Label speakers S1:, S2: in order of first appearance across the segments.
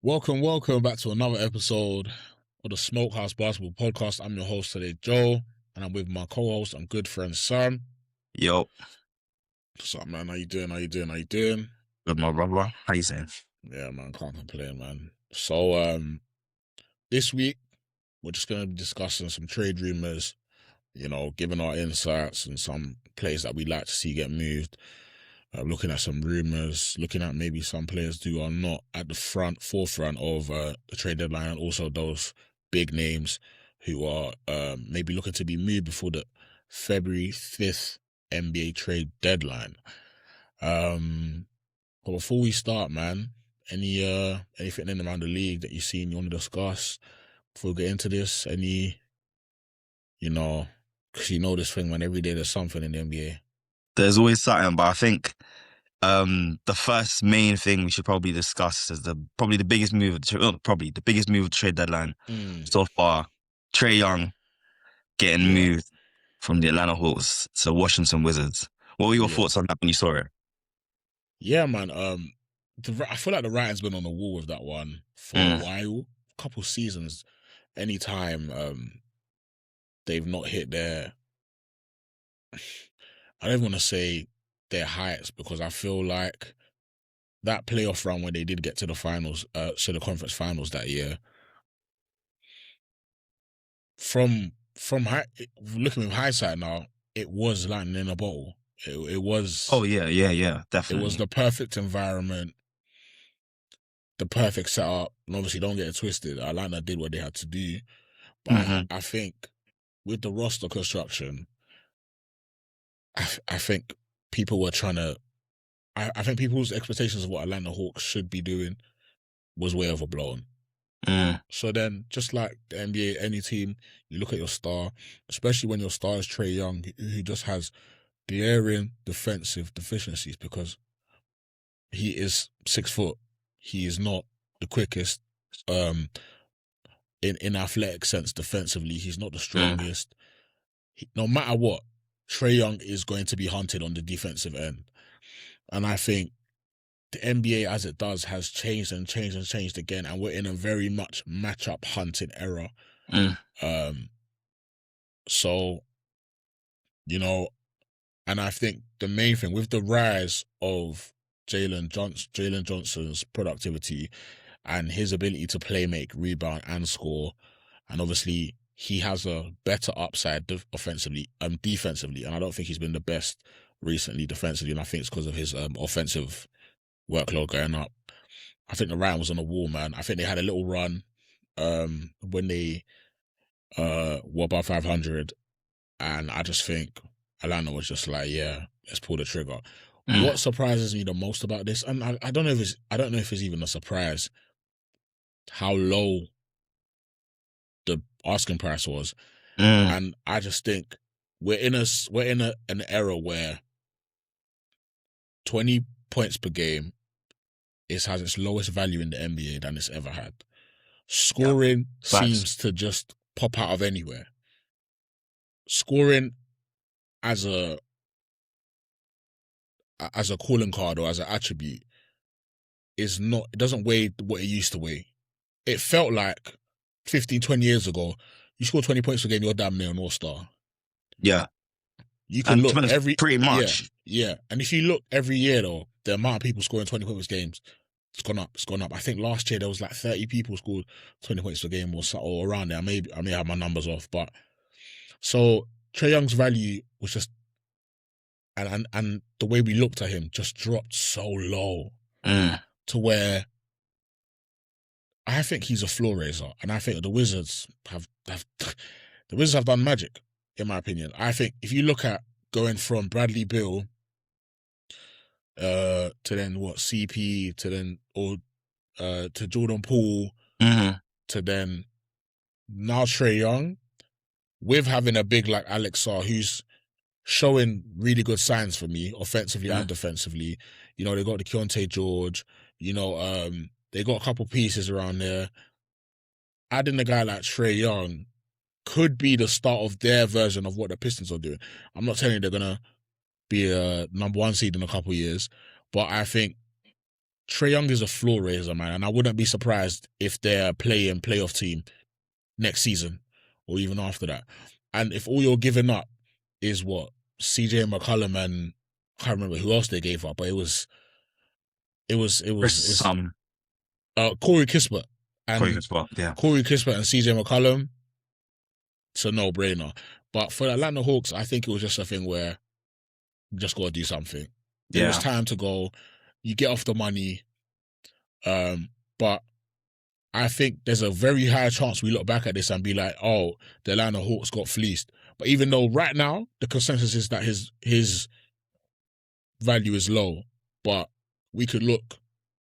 S1: Welcome back to another episode of the Smokehouse Basketball Podcast. I'm your host today, Joe, and I'm with my co-host and good friend Sam.
S2: Yo,
S1: What's up, man? How you doing?
S2: good my brother. How you saying?
S1: Yeah, man, can't complain, man. So, this week we're just gonna be discussing some trade rumors, giving our insights and some players that we'd like to see get moved. Looking at some rumors, looking at maybe some players who are not at the forefront of the trade deadline, and also those big names who are maybe looking to be moved before the February 5th NBA trade deadline. But before we start, man, anything in around the league that you've seen you want to discuss before we get into this? Because this thing, man, every day there's something in the NBA.
S2: There's always something, but I think the first main thing we should probably discuss is probably the biggest move the biggest move of the trade deadline so far. Trey Young getting
S1: Yeah,
S2: moved from the Atlanta Hawks to Washington Wizards. What were your
S1: yeah.
S2: thoughts on that when you saw it?
S1: Yeah, man. I feel like the writing's been on the wall with that one for a
S2: Mm,
S1: while, couple seasons. Anytime they've not hit their, I don't want to say their heights, because I feel like that playoff run when they did get to the finals, to the conference finals that year, from looking with hindsight now, it was lightning in a bottle. It
S2: Oh
S1: was
S2: yeah,
S1: it was
S2: definitely.
S1: the perfect environment, the perfect setup, and obviously don't get it twisted. Atlanta did what they had to do. But
S2: Hmm.
S1: I think with the roster construction, I think people were trying to. I think people's expectations of what Atlanta Hawks should be doing was way overblown.
S2: Mm,
S1: So then, just like the NBA, any team, you look at your star, especially when your star is Trey Young, who just has glaring defensive deficiencies because he is 6 foot. He is not the quickest. Um, in athletic sense, defensively, he's not the
S2: mm,
S1: strongest. No matter what, Trey Young is going to be hunted on the defensive end. And I think the NBA as it does has changed and changed and changed again, and we're in a very much matchup hunting era.
S2: mm.
S1: Um, so, you know, and I think the main thing with the rise of Jalen Johnson's productivity and his ability to play, make, rebound, and score, and obviously he has a better upside offensively and defensively, and I don't think he's been the best recently defensively, and I think it's because of his offensive workload going up. I think the writing was on the wall, man. I think they had a little run when they were above 500, and I just think Atlanta was just like, yeah, let's pull the trigger.
S2: Mm,
S1: What surprises me the most about this, and I don't know if it's even a surprise how low the asking price was,
S2: mm.
S1: and I just think we're in an era where 20 points per game has its lowest value in the NBA than it's ever had.
S2: Yep.
S1: Scoring
S2: Facts.
S1: seems to just pop out of anywhere. Scoring as a calling card or as an attribute is not, it doesn't weigh what it used to weigh. It felt like 15, 20 years ago, you score 20 points per game, you're damn near an all-star.
S2: Yeah.
S1: You can
S2: And to be
S1: look
S2: honest, pretty
S1: yeah,
S2: much.
S1: yeah. And if you look every year though, the amount of people scoring 20 points per games, it's gone up. I think last year there was like 30 people scored 20 points per game or around there. I may have my numbers off, but so Trey Young's value was just, and the way we looked at him just dropped so low
S2: Mm,
S1: to where I think he's a floor raiser, and I think the Wizards have the Wizards have done magic, in my opinion. I think if you look at going from Bradley Beal to then what CP to then or to Jordan Poole
S2: mm,
S1: to then now Trey Young, with having a big like Alex Sarr who's showing really good signs for me, offensively and
S2: mm.
S1: defensively. They got the Keontae George, they got a couple pieces around there. Adding a guy like Trey Young could be the start of their version of what the Pistons are doing. I'm not telling you they're gonna be a number one seed in a couple years, but I think Trey Young is a floor raiser, man, and I wouldn't be surprised if they're playing playoff team next season or even after that. And if all you're giving up is what CJ McCollum and I can't remember who else they gave up, but it was
S2: Chris,
S1: Corey Kispert
S2: Corey
S1: and
S2: Spot, yeah.
S1: CJ McCollum. It's a no brainer. But for the Atlanta Hawks, I think it was just a thing where you just got to do something. It was time to go. You get off the money. But I think there's a very high chance we look back at this and be like, oh, the Atlanta Hawks got fleeced. But even though right now the consensus is that his value is low, but we could look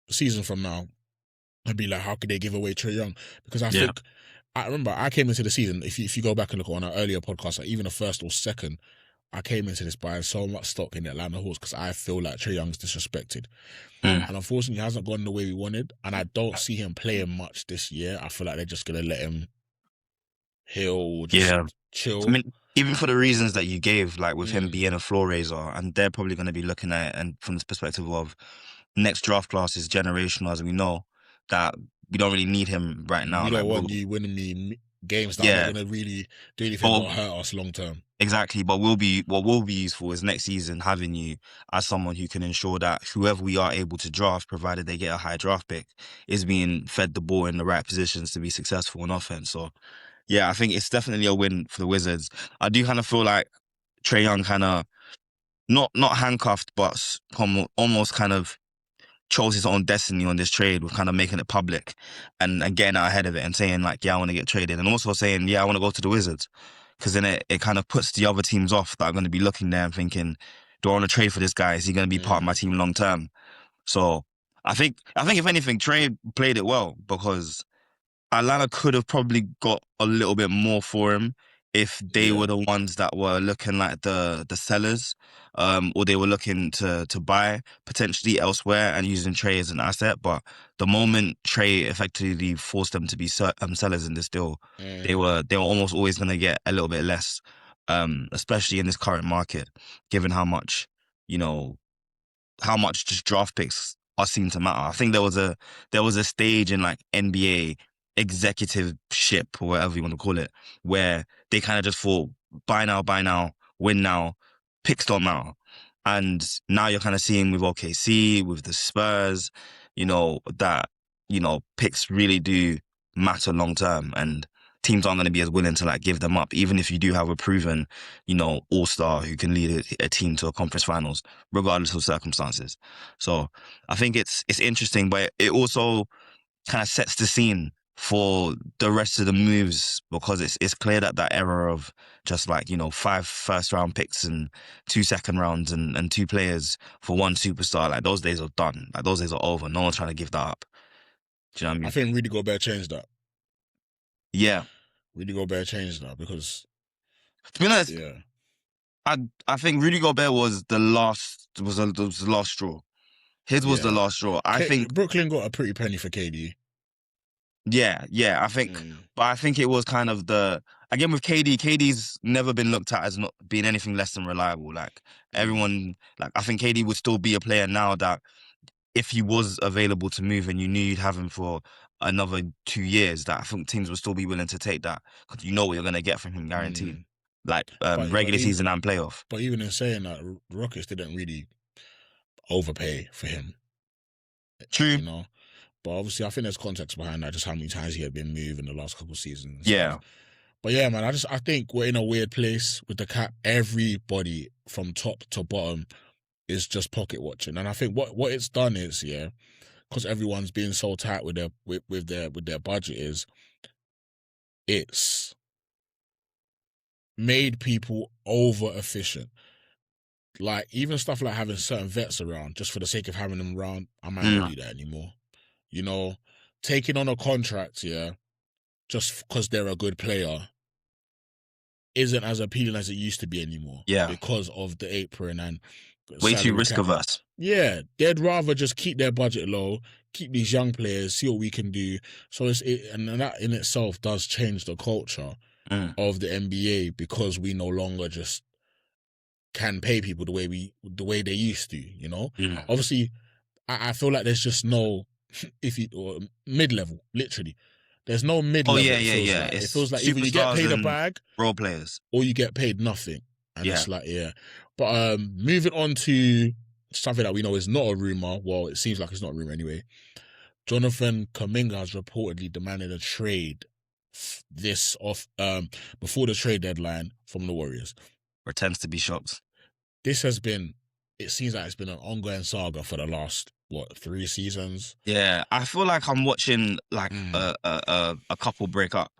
S1: a season from now and be like, how could they give away Trey Young? Because I think I remember I came into the season. If you go back and look on our earlier podcast, like even the first or second, I came into this buying so much stock in the Atlanta Hawks because I feel like Trey Young's disrespected. And unfortunately, he hasn't gone the way we wanted. And I don't see him playing much this year. I feel like they're just going to let him heal, just chill.
S2: I mean, even for the reasons that you gave, like with him being a floor raiser, and they're probably going to be looking at it and from this perspective of next draft class is generational, as we know, that we don't really need him right now.
S1: We don't want you winning me games that are going to really do anything but hurt us long term.
S2: Exactly, but what will be useful is next season having you as someone who can ensure that whoever we are able to draft, provided they get a high draft pick, is being fed the ball in the right positions to be successful in offense. So, yeah, I think it's definitely a win for the Wizards. I do kind of feel like Trey Young kind of not handcuffed, but almost kind of chose his own destiny on this trade with kind of making it public and getting out ahead of it and saying like, yeah, I want to get traded, and also saying, yeah, I want to go to the Wizards. Because then it kind of puts the other teams off that are going to be looking there and thinking, do I want to trade for this guy? Is he going to be part of my team long term? So I think if anything, Trey played it well because Atlanta could have probably got a little bit more for him if they were the ones that were looking like the sellers, or they were looking to buy potentially elsewhere and using Trey as an asset. But the moment Trey effectively forced them to be sellers in this deal, they were almost always going to get a little bit less, especially in this current market, given how much just draft picks are seen to matter. I think there was a stage in like NBA executive ship or whatever you want to call it, where they kind of just thought, buy now, win now, picks don't matter. And now you're kind of seeing with OKC, with the Spurs, that, picks really do matter long term, and teams aren't going to be as willing to like give them up, even if you do have a proven, all-star who can lead a team to a conference finals, regardless of circumstances. So I think it's interesting, but it also kind of sets the scene for the rest of the moves, because it's clear that era of just like 5 first-round picks and 2 second rounds and 2 players for 1 superstar, like those days are done. Like those days are over. No one's trying to give that up. Do you know what I mean?
S1: I think Rudy Gobert changed that.
S2: Yeah,
S1: Rudy Gobert changed that because,
S2: to be honest, I think Rudy Gobert was the last straw. His was the last straw. I think
S1: Brooklyn got a pretty penny for KD.
S2: Yeah, I think, but I think it was kind of again with KD's never been looked at as not being anything less than reliable. Like everyone, like I think KD would still be a player now that if he was available to move and you knew you'd have him for another 2 years, that I think teams would still be willing to take that because you know what you're going to get from him guaranteed. Like regular season and playoff.
S1: But even in saying that, the Rockets didn't really overpay for him.
S2: True.
S1: But obviously, I think there's context behind that, just how many times he had been moved in the last couple of seasons.
S2: Yeah.
S1: But yeah, man, I think we're in a weird place with the cap. Everybody from top to bottom is just pocket watching, and I think what it's done is, because everyone's being so tight with their budget, is it's made people over efficient. Like even stuff like having certain vets around just for the sake of having them around, I might not do that anymore. Taking on a contract, just because they're a good player isn't as appealing as it used to be anymore. Yeah. Because of the apron and
S2: way too risk averse.
S1: Yeah. They'd rather just keep their budget low, keep these young players, see what we can do. So and that in itself does change the culture of the NBA, because we no longer just can pay people the way they used to, Obviously, I feel like there's just no or mid level, literally. There's no mid
S2: Oh
S1: level.
S2: yeah,
S1: It
S2: yeah,
S1: feels
S2: yeah.
S1: like
S2: It's
S1: either you get
S2: superstars
S1: paid a
S2: and
S1: bag
S2: role players.
S1: or you get paid nothing, and
S2: Yeah.
S1: it's like But moving on to something that we know is not a rumor. Well, it seems like it's not a rumor anyway. Jonathan Kaminga has reportedly demanded a trade before the trade deadline from the Warriors.
S2: Pretends to be shocked.
S1: This has been. It seems like it's been an ongoing saga for the last 3 seasons.
S2: Yeah, I feel like I'm watching like
S1: Mm.
S2: a couple break up,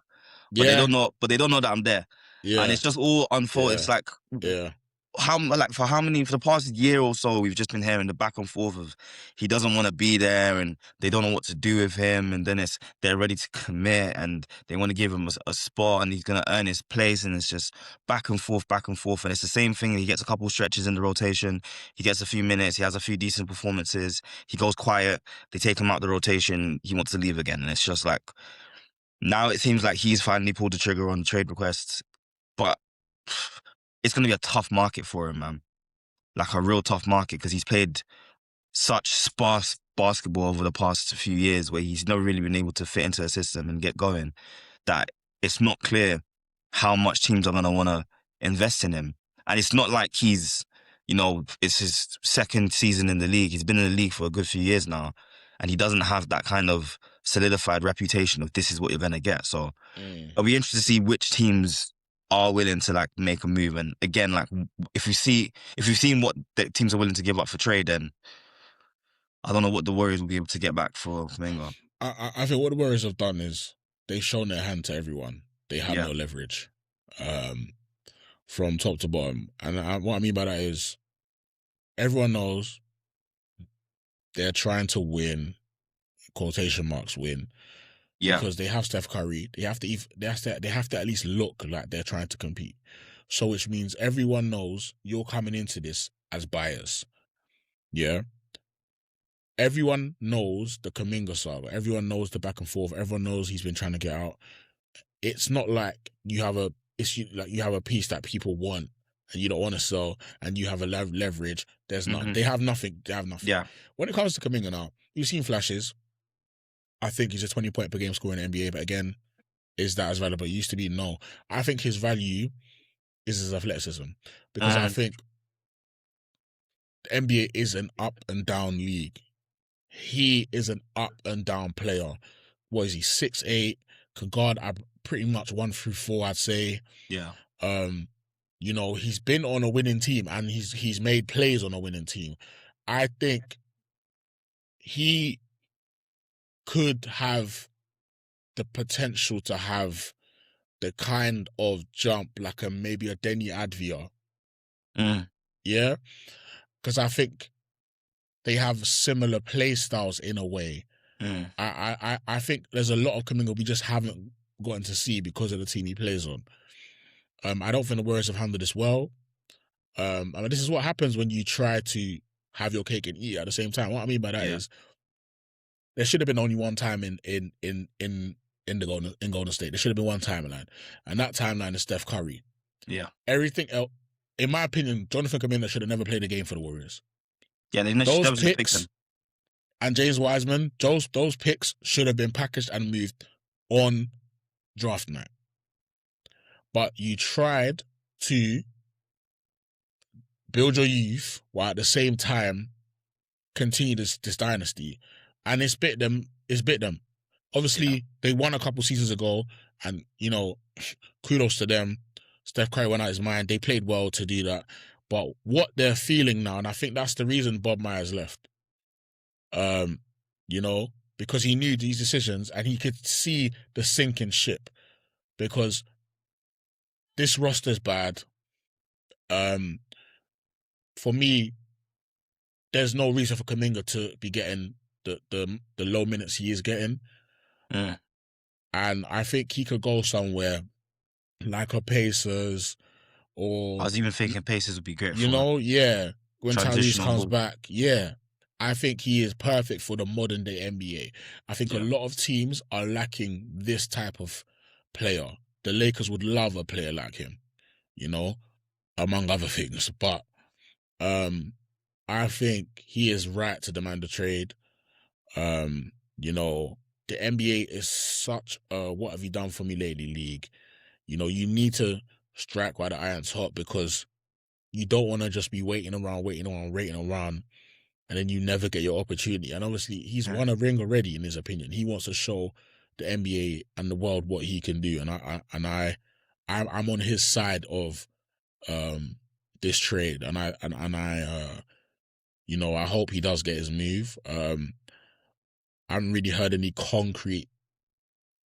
S2: but they
S1: Yeah,
S2: don't know. But they don't know that I'm there, and
S1: yeah,
S2: it's just all unfold.
S1: yeah,
S2: It's like
S1: yeah.
S2: for the past year or so we've just been hearing the back and forth of he doesn't want to be there and they don't know what to do with him, and then it's they're ready to commit and they want to give him a spot and he's going to earn his place, and it's just back and forth, and it's the same thing. He gets a couple stretches in the rotation, he gets a few minutes, he has a few decent performances, he goes quiet, they take him out the rotation, he wants to leave again, and it's just like now it seems like he's finally pulled the trigger on trade requests, but it's going to be a tough market for him, man. Like a real tough market because he's played such sparse basketball over the past few years where he's never really been able to fit into a system and get going, that it's not clear how much teams are going to want to invest in him. And it's not like it's his second season in the league. He's been in the league for a good few years now, and he doesn't have that kind of solidified reputation of this is what you're going to get. So I'll be interested to see which teams are willing to like make a move. And again, like if you've seen what the teams are willing to give up for trade, then I don't know what the Warriors will be able to get back for Kaminga.
S1: I think what the Warriors have done is they've shown their hand to everyone. They have
S2: Yeah.
S1: no leverage, from top to bottom. And what I mean by that is everyone knows they're trying to win, quotation marks win,
S2: Yeah.
S1: because they have Steph Curry. They have to at least look like they're trying to compete. So which means everyone knows you're coming into this as buyers. Yeah. Everyone knows the Kaminga saga. Everyone knows the back and forth. Everyone knows he's been trying to get out. It's not like you have a piece that people want and you don't want to sell and you have a leverage. There's not. They have nothing.
S2: Yeah.
S1: When it comes to Kaminga now, you've seen flashes. I think he's a 20-point per game scorer in the NBA, but again, is that as valuable? It used to be no. I think his value is his athleticism, because I think the NBA is an up and down league. He is an up and down player. What is he? 6'8", can guard pretty much 1 through 4, I'd say.
S2: Yeah.
S1: He's been on a winning team and he's made plays on a winning team. I think he could have the potential to have the kind of jump like maybe a Denny Advia. Yeah? Because I think they have similar play styles in a way. I think there's a lot of Kaminga we just haven't gotten to see because of the team he plays on. I don't think the Warriors have handled this well. This is what happens when you try to have your cake and eat it at the same time. What I mean by that is there should have been only one time in Golden State. There should have been one timeline, and that timeline is Steph Curry.
S2: Yeah.
S1: Everything else, in my opinion, Jonathan Kaminga should have never played a game for the Warriors.
S2: Yeah,
S1: those picks and James Wiseman, those picks should have been packaged and moved on draft night. But you tried to build your youth while at the same time continue this dynasty, and it's bit them. Obviously, they won a couple seasons ago, and kudos to them. Steph Curry went out his mind. They played well to do that. But what they're feeling now, and I think that's the reason Bob Myers left. Because he knew these decisions and he could see the sinking ship. Because this roster's bad. For me, there's no reason for Kaminga to be getting the low minutes he is getting. And I think he could go somewhere like a Pacers, or
S2: I was even thinking Pacers would be great for
S1: when Tyrese comes
S2: ball.
S1: back. I think he is perfect for the modern day NBA. I think a lot of teams are lacking this type of player. The Lakers would love a player like him, among other things. But I think he is right to demand a trade. You know, the NBA is such a "what have you done for me lately" league. You know, you need to strike while the iron's hot because you don't want to just be waiting around, and then you never get your opportunity. And obviously, he's
S2: Yeah.
S1: won a ring already, in his opinion. He wants to show the NBA and the world what he can do, and I'm on his side of this trade, and I you know, I hope he does get his move. I haven't really heard any concrete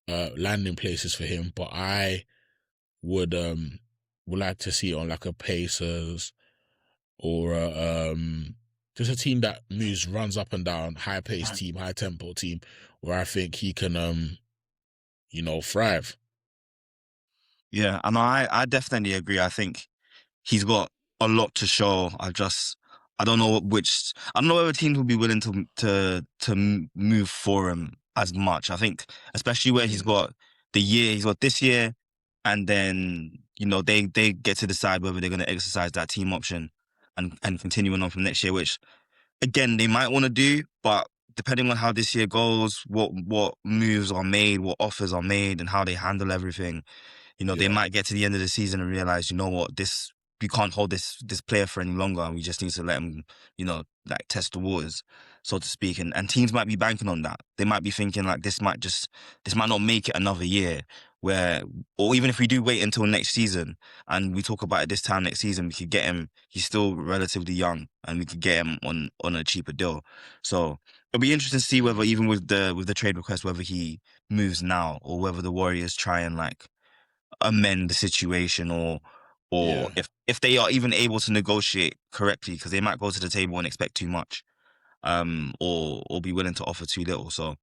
S1: landing places for him, but I would like to see it on like a Pacers or just a team that moves, runs up and down, high paced team, high tempo team, where I think he can you know, thrive.
S2: Yeah, and I definitely agree. I think he's got a lot to show. I don't know I don't know whether teams will be willing to move for him as much. I think especially where
S1: Mm,
S2: he's got this year, and then they get to decide whether they're going to exercise that team option and continuing on from next year, which again they might want to do, but depending on how this year goes, what moves are made, what offers are made, and how they handle everything, they
S1: yeah.
S2: might get to the end of the season and realize, you know what, we can't hold this player for any longer, and we just need to let him, like test the waters, so to speak. And teams might be banking on that. They might be thinking like this might not make it another year, or even if we do wait until next season and we talk about it this time next season, we could get him. He's still relatively young, and we could get him on a cheaper deal. So it'll be interesting to see whether, even with the trade request, whether he moves now or whether the Warriors try and like amend the situation, or
S1: Yeah.
S2: if they are even able to negotiate correctly, because they might go to the table and expect too much, or be willing to offer too little. So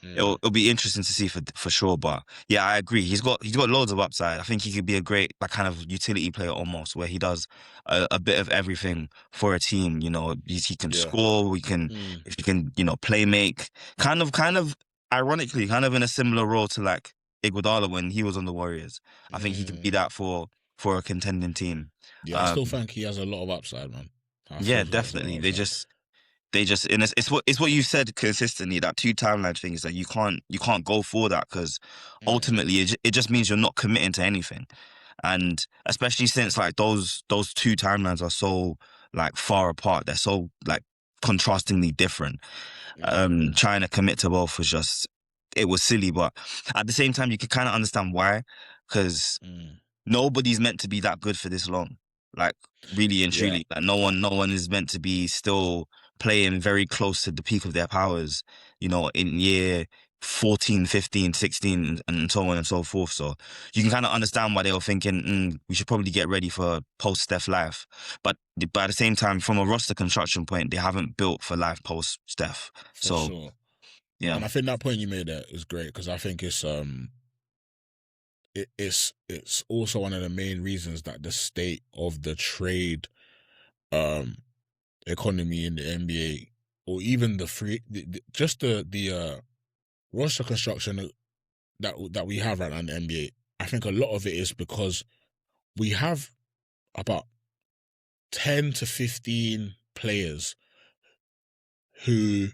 S1: Mm,
S2: it'll be interesting to see for sure. But yeah, I agree. He's got loads of upside. I think he could be a great, like, kind of utility player almost, where he does a bit of everything for a team. He can
S1: yeah.
S2: score. We can
S1: Mm,
S2: If he can, play make, kind of ironically, kind of in a similar role to like Iguodala when he was on the Warriors. I think he could be
S1: mm.
S2: that for a contending team.
S1: Yeah, I
S2: Um,
S1: still think he has a lot of upside, man. I
S2: yeah,
S1: feel he has a lot
S2: definitely.
S1: of
S2: They
S1: upside.
S2: just and it's what you said consistently, that two timeline thing, is that you can't go for that, because
S1: Mm,
S2: ultimately it just means you're not committing to anything. And especially since like those two timelines are so like far apart, they're so like contrastingly different.
S1: mm,
S2: Trying to commit to both it was silly, but at the same time you could kind of understand why, because
S1: mm.
S2: nobody's meant to be that good for this long. Like, really and
S1: Yeah.
S2: truly, like no one is meant to be still playing very close to the peak of their powers, in year 14, 15, 16, and so on and so forth. So you can kind of understand why they were thinking, we should probably get ready for post Steph life. But at the same time, from a roster construction point, they haven't built for life post Steph.
S1: For
S2: So
S1: sure.
S2: yeah.
S1: And I think that point you made there is great because I think it's also one of the main reasons that the state of the trade um economy in the NBA, or even just the roster construction that we have right now in the NBA, I think a lot of it is because we have about 10 to 15 players who,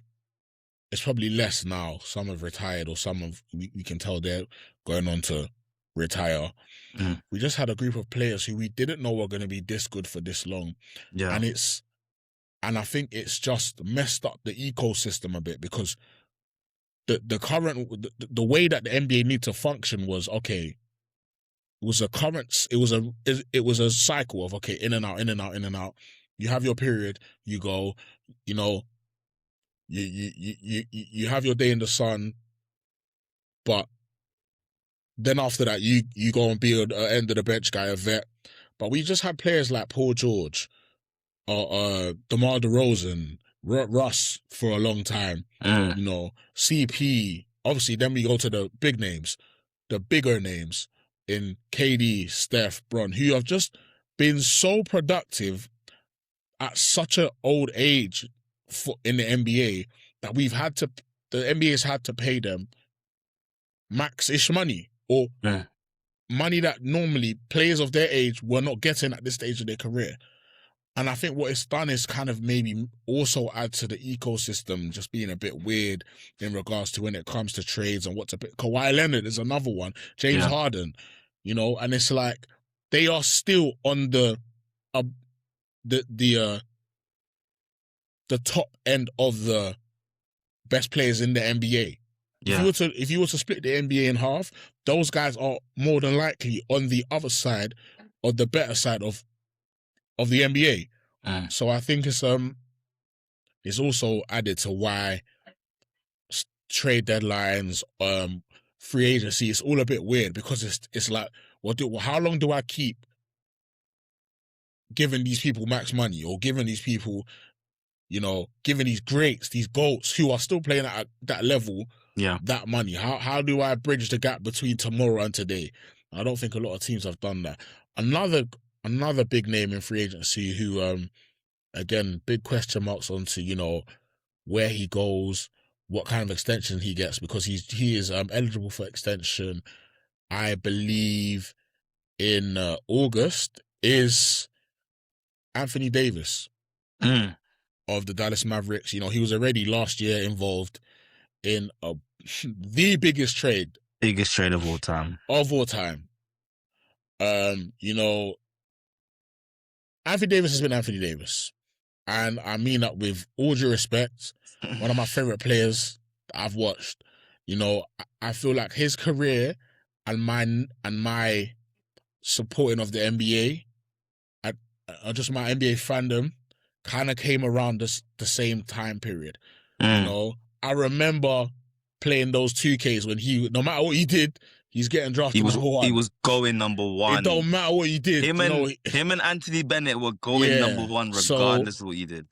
S1: it's probably less now. Some have retired, or some have, we can tell they're going on to retire.
S2: Mm,
S1: We just had a group of players who we didn't know were going to be this good for this long.
S2: yeah.
S1: And I think it's just messed up the ecosystem a bit because the way that the NBA need to function was, okay, it was a cycle of, okay, in and out, in and out, in and out. You have your period, you go, you know, you have your day in the sun, but then after that you go and be an end of the bench guy, a vet. But we just had players like Paul George, DeMar DeRozan, Russ for a long time,
S2: Mm,
S1: CP. Obviously, then we go to the big names, the bigger names in KD, Steph, Bron, who have just been so productive at such an old age in the NBA that the NBA's had to pay them max-ish money, or
S2: mm,
S1: money that normally players of their age were not getting at this stage of their career. And I think what it's done is kind of maybe also add to the ecosystem just being a bit weird in regards to when it comes to trades and what to pick. Kawhi Leonard is another one. James Harden, and it's like they are still on uh, the top end of the best players in the NBA.
S2: Yeah.
S1: If you were to split the NBA in half, those guys are more than likely on the other side or the better side of the NBA. So I think it's also added to why trade deadlines, free agency, it's all a bit weird because it's like, how long do I keep giving these people max money or giving these people, giving these greats, these GOATs who are still playing at that level, that money? How do I bridge the gap between tomorrow and today? I don't think a lot of teams have done that. Another big name in free agency who, again, big question marks onto, where he goes, what kind of extension he gets, because he is eligible for extension, I believe, in August, is Anthony Davis of the Dallas Mavericks. He was already last year involved in the biggest trade.
S2: Biggest trade of all time.
S1: Anthony Davis has been Anthony Davis. And I mean that with all due respect. One of my favorite players that I've watched. I feel like his career and my supporting of the NBA, just my NBA fandom, kind of came around the same time period. I remember playing those 2Ks when no matter what he did, he's getting drafted number one.
S2: He was going number one.
S1: It don't matter what he did.
S2: Him and Anthony Bennett were going number one regardless of what he did.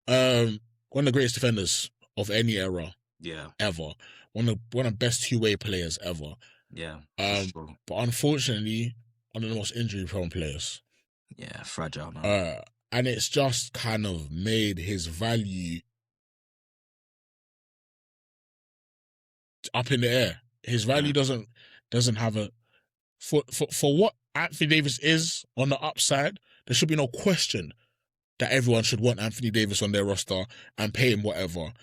S1: One of the greatest defenders of any era.
S2: Yeah.
S1: Ever. One of the best two-way players ever.
S2: Yeah.
S1: But unfortunately, one of the most injury-prone players.
S2: Yeah, fragile, man.
S1: And it's just kind of made his value up in the air. His value doesn't have a for what Anthony Davis is on the upside. There should be no question that everyone should want Anthony Davis on their roster and pay him whatever.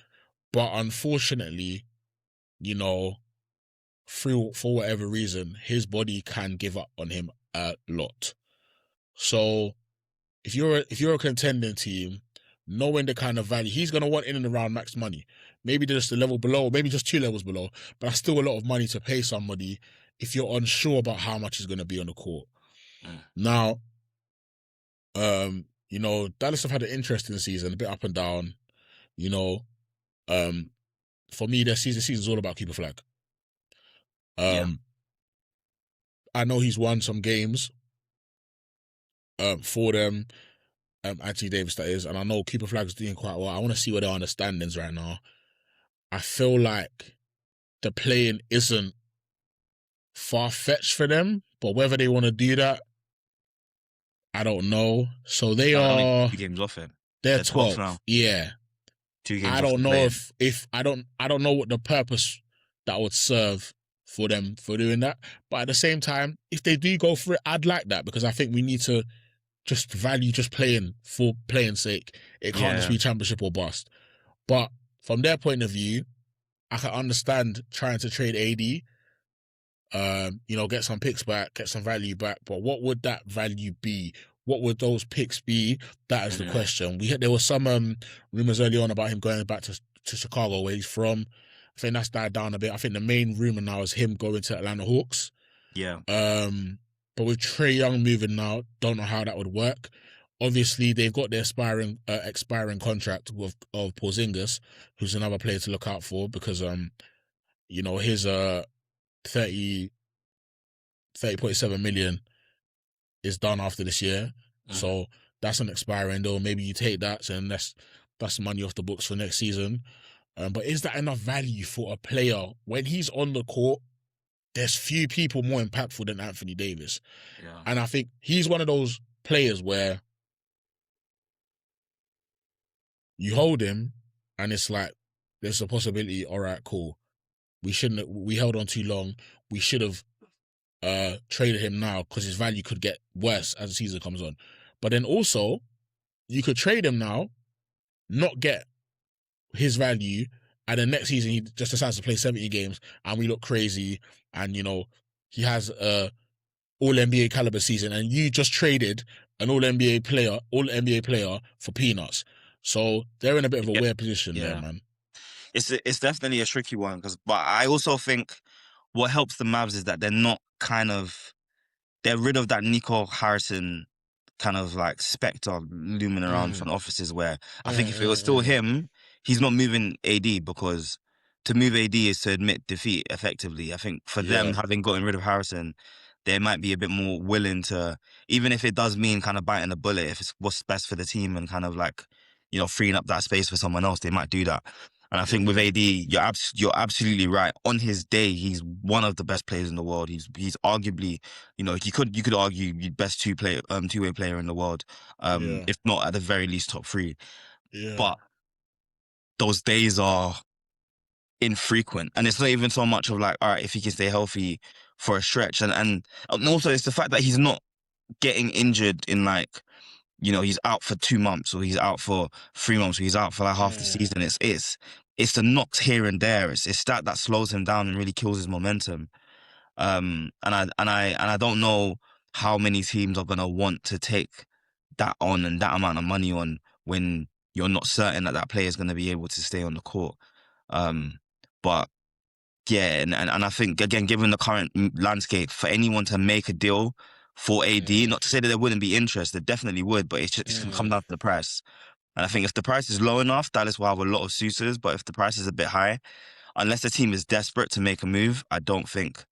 S1: But unfortunately, for whatever reason, his body can give up on him a lot. So if you're a contending team, knowing the kind of value he's going to want in and around max money, maybe just a level below, maybe just 2 levels below, but that's still a lot of money to pay somebody if you're unsure about how much he's going to be on the court. Now, Dallas have had an interesting season, a bit up and down. For me, their season's all about keep a flag. I know he's won some games for them, Anthony Davis, that is, and I know keeper flag's doing quite well. I want to see where their understandings right now. I feel like the playing isn't far-fetched for them, but whether they want to do that, I don't know. So they are
S2: 2 games off it.
S1: They're 12 now. Yeah.
S2: 2 games.
S1: I don't know if I don't know what the purpose that would serve for them for doing that. But at the same time, if they do go for it, I'd like that, because I think we need to just value just playing for playing's sake. It can't just be championship or bust. But from their point of view, I can understand trying to trade AD, get some picks back, get some value back. But what would that value be? What would those picks be? That is the question. There were some rumors early on about him going back to Chicago, where he's from. I think that's died down a bit. I think the main rumor now is him going to Atlanta Hawks.
S2: Yeah.
S1: But with Trey Young moving now, don't know how that would work. Obviously, they've got their expiring contract of Porzingis, who's another player to look out for, because his 30.7 million is done after this year. So that's an expiring deal. Maybe you take that, and that's money off the books for next season. But is that enough value for a player when he's on the court? There's few people more impactful than Anthony Davis. Yeah. And I think he's one of those players where you hold him and it's like, there's a possibility, all right, cool. We held on too long. We should have traded him now, because his value could get worse as the season comes on. But then also, you could trade him now, not get his value, and then next season he just decides to play 70 games and we look crazy, and he has a all NBA caliber season, and you just traded an all NBA player for peanuts. So they're in a bit of a weird position there, man.
S2: It's definitely a tricky one, but I also think what helps the Mavs is that they're not they're rid of that Nico Harrison kind of like spectre looming around front offices, where I think if it was still him, he's not moving AD, because to move AD is to admit defeat effectively. I think for them, having gotten rid of Harrison, they might be a bit more willing to, even if it does mean kind of biting a bullet, if it's what's best for the team and kind of like, freeing up that space for someone else, they might do that. And I think with AD, you're absolutely right. On his day, he's one of the best players in the world. He's arguably, you could argue the best two-way player in the world, if not at the very least top 3.
S1: Yeah.
S2: But those days are infrequent, and it's not even so much of like, all right, if he can stay healthy for a stretch, and also it's the fact that he's not getting injured in like, he's out for 2 months, or he's out for 3 months, or he's out for like half the season. It's the knocks here and there. It's that slows him down and really kills his momentum. And I don't know how many teams are gonna want to take that on and that amount of money on when you're not certain that player is gonna be able to stay on the court. But yeah, and I think, again, given the current landscape, for anyone to make a deal for AD, not to say that there wouldn't be interest, there definitely would, but it's going to come down to the price. And I think if the price is low enough, Dallas will have a lot of suitors. But if the price is a bit high, unless the team is desperate to make a move, I don't think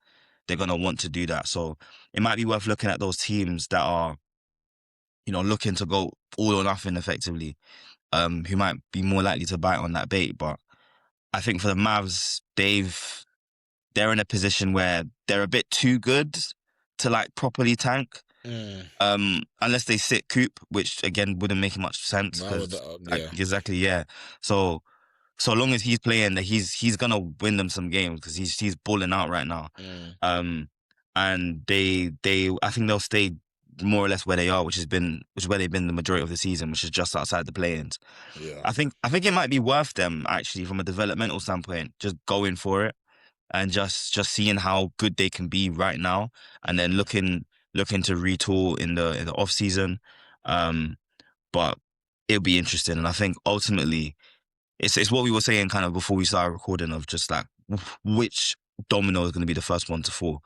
S2: they're going to want to do that. So it might be worth looking at those teams that are, looking to go all or nothing effectively, who might be more likely to bite on that bait. But I think for the Mavs, they're in a position where they're a bit too good to like properly tank. Unless they sit Coop, which again wouldn't make much sense. Exactly, yeah. So long as he's playing, he's gonna win them some games, because he's balling out right now. And they I think they'll stay more or less where they are, which is where they've been the majority of the season, which is just outside the play-ins.
S1: Yeah.
S2: I think it might be worth them, actually, from a developmental standpoint, just going for it and just seeing how good they can be right now, and then looking to retool in the off season. But it'll be interesting, and I think ultimately it's what we were saying kind of before we started recording, of just like which domino is going to be the first one to fall,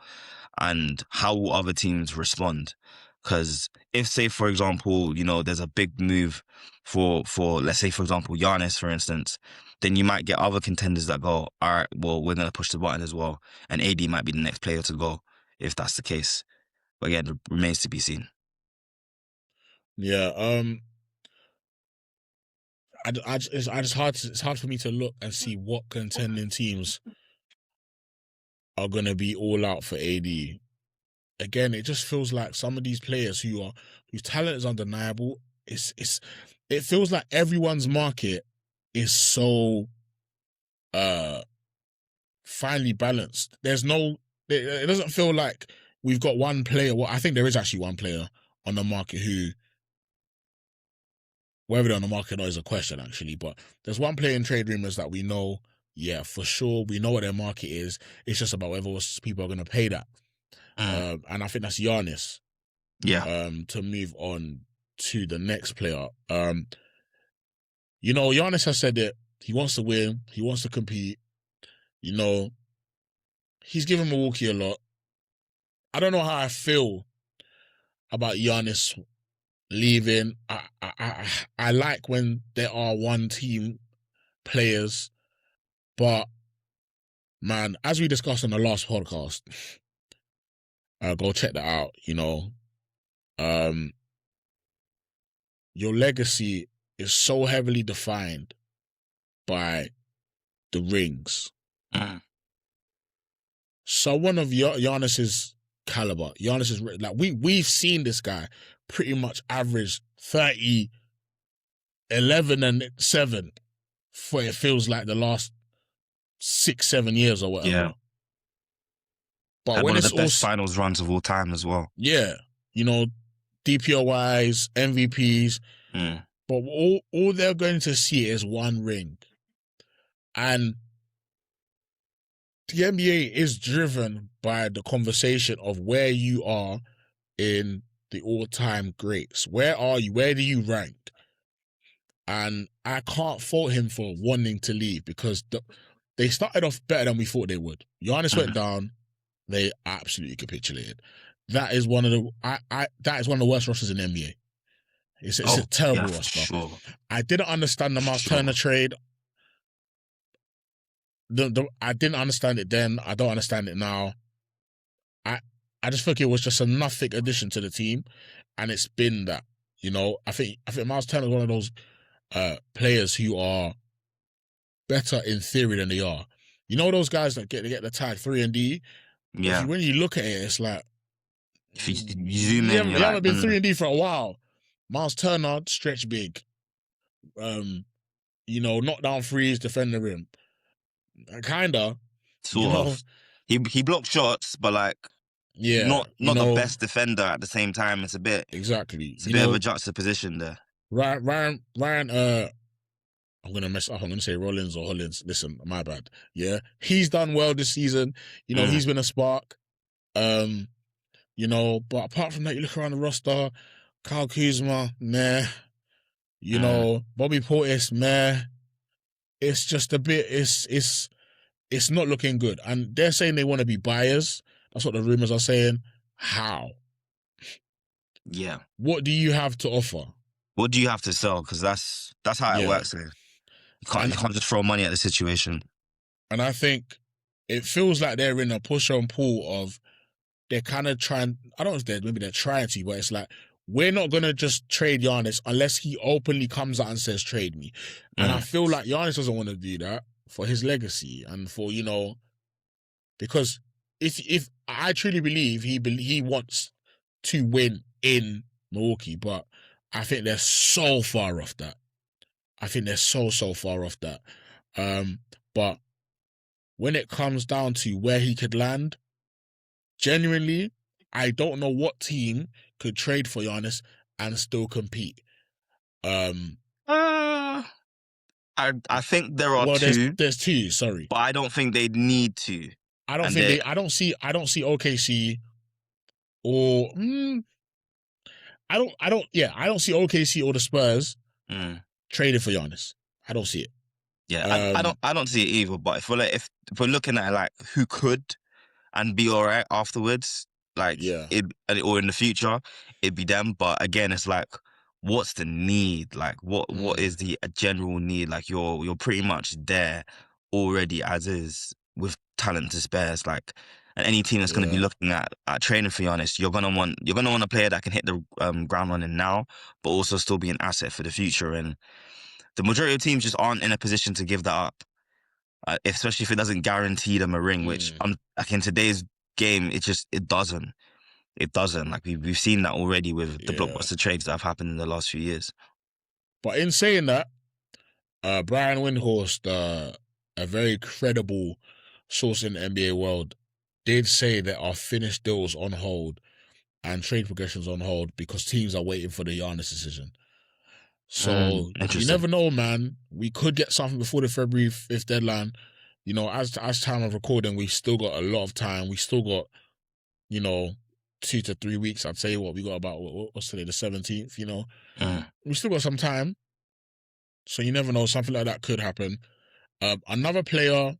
S2: and how will other teams respond. Because if, say, for example, there's a big move for let's say, for example, Giannis, for instance, then you might get other contenders that go, all right, well, we're going to push the button as well. And AD might be the next player to go if that's the case. But again, it remains to be seen.
S1: Yeah. It's hard for me to look and see what contending teams are going to be all out for AD. Again, it just feels like some of these players whose talent is undeniable, it feels like everyone's market is so finely balanced. It doesn't feel like we've got one player. Well, I think there is actually one player on the market who, whether they're on the market or not is a question, actually, but there's one player in Trade Rumours that we know, yeah, for sure, we know what their market is. It's just about whether people are going to pay that. And I think that's Giannis.
S2: Yeah.
S1: To move on to the next player. Giannis has said that he wants to win, he wants to compete. He's given Milwaukee a lot. I don't know how I feel about Giannis leaving. I like when there are one team players, but man, as we discussed on the last podcast, go check that out. Your legacy is so heavily defined by the rings. Someone of Giannis's caliber, Giannis's, like, we've seen this guy pretty much average 30, 11 and 7 for, it feels like, the last 6-7 years or whatever.
S2: Yeah. But when one of the best finals runs of all time as well.
S1: Yeah. DPOYs, MVPs,
S2: Mm.
S1: but all they're going to see is one ring. And the NBA is driven by the conversation of where you are in the all-time greats. Where are you? Where do you rank? And I can't fault him for wanting to leave because they started off better than we thought they would. Giannis went down. They absolutely capitulated. That is one of the that is one of the worst rosters in the NBA. It's a terrible roster.
S2: Sure.
S1: I didn't understand the Miles Turner trade. I didn't understand it then. I don't understand it now. I just think it was just a nothing addition to the team, and it's been that. You know, I think Miles Turner is one of those players who are better in theory than they are. You know those guys that get the tag 3-and-D?
S2: Yeah.
S1: When you look at it, it's like
S2: if you zoom in,
S1: you haven't been 3-and-D for a while. Miles Turner, stretch big. You know, knock down threes, defend the rim. Kinda.
S2: Sort of. He blocked shots, but like not the best defender at the same time. It's a bit
S1: exactly.
S2: It's a bit of a juxtaposition there.
S1: Ryan I'm gonna mess up. I'm gonna say Rollins or Hollins. Listen, my bad. Yeah. He's done well this season. You know, he's been a spark. You know, but apart from that, you look around the roster, Kyle Kuzma, meh. You know, Bobby Portis, meh. It's just a bit it's not looking good. And they're saying they want to be buyers. That's what the rumors are saying. How?
S2: Yeah.
S1: What do you have to offer?
S2: What do you have to sell? Because that's how it works here. You can't just throw money at the situation.
S1: And I think it feels like they're in a push and pull of they're kind of trying. I don't know if they're trying to, but it's like we're not gonna just trade Giannis unless he openly comes out and says trade me. And I feel like Giannis doesn't want to do that for his legacy and for, you know, because if I truly believe he wants to win in Milwaukee, but I think they're so far off that. I think they're so far off that. But when it comes down to where he could land, genuinely, I don't know what team could trade for Giannis and still compete.
S2: I think there are two.
S1: There's two. Sorry,
S2: but I don't think they need to.
S1: I don't see OKC or I don't see OKC or the Spurs traded for Giannis. I don't see it.
S2: Yeah, I don't see it either. But if we're looking at like who could and be all right afterwards, like or in the future, it'd be them. But again, it's like, what's the need? Like, what is the general need? Like, you're pretty much there already as is with talent to spare. It's like, and any team that's going to be looking at training for Giannis, you're gonna want a player that can hit the ground running now, but also still be an asset for the future. And the majority of teams just aren't in a position to give that up, especially if it doesn't guarantee them a ring. Which like in today's game, it doesn't. It doesn't. Like we've seen that already with the blockbuster trades that have happened in the last few years.
S1: But in saying that, Brian Windhorst, a very credible source in the NBA world, did say there are finished deals on hold and trade progressions on hold because teams are waiting for the Giannis decision. So you never know, man. We could get something before the February 5th deadline. You know, as time of recording, we've still got a lot of time. We still got, you know, 2 to 3 weeks. I'd say we got about, what's today, the 17th, you know. We still got some time. So you never know, something like that could happen. Another player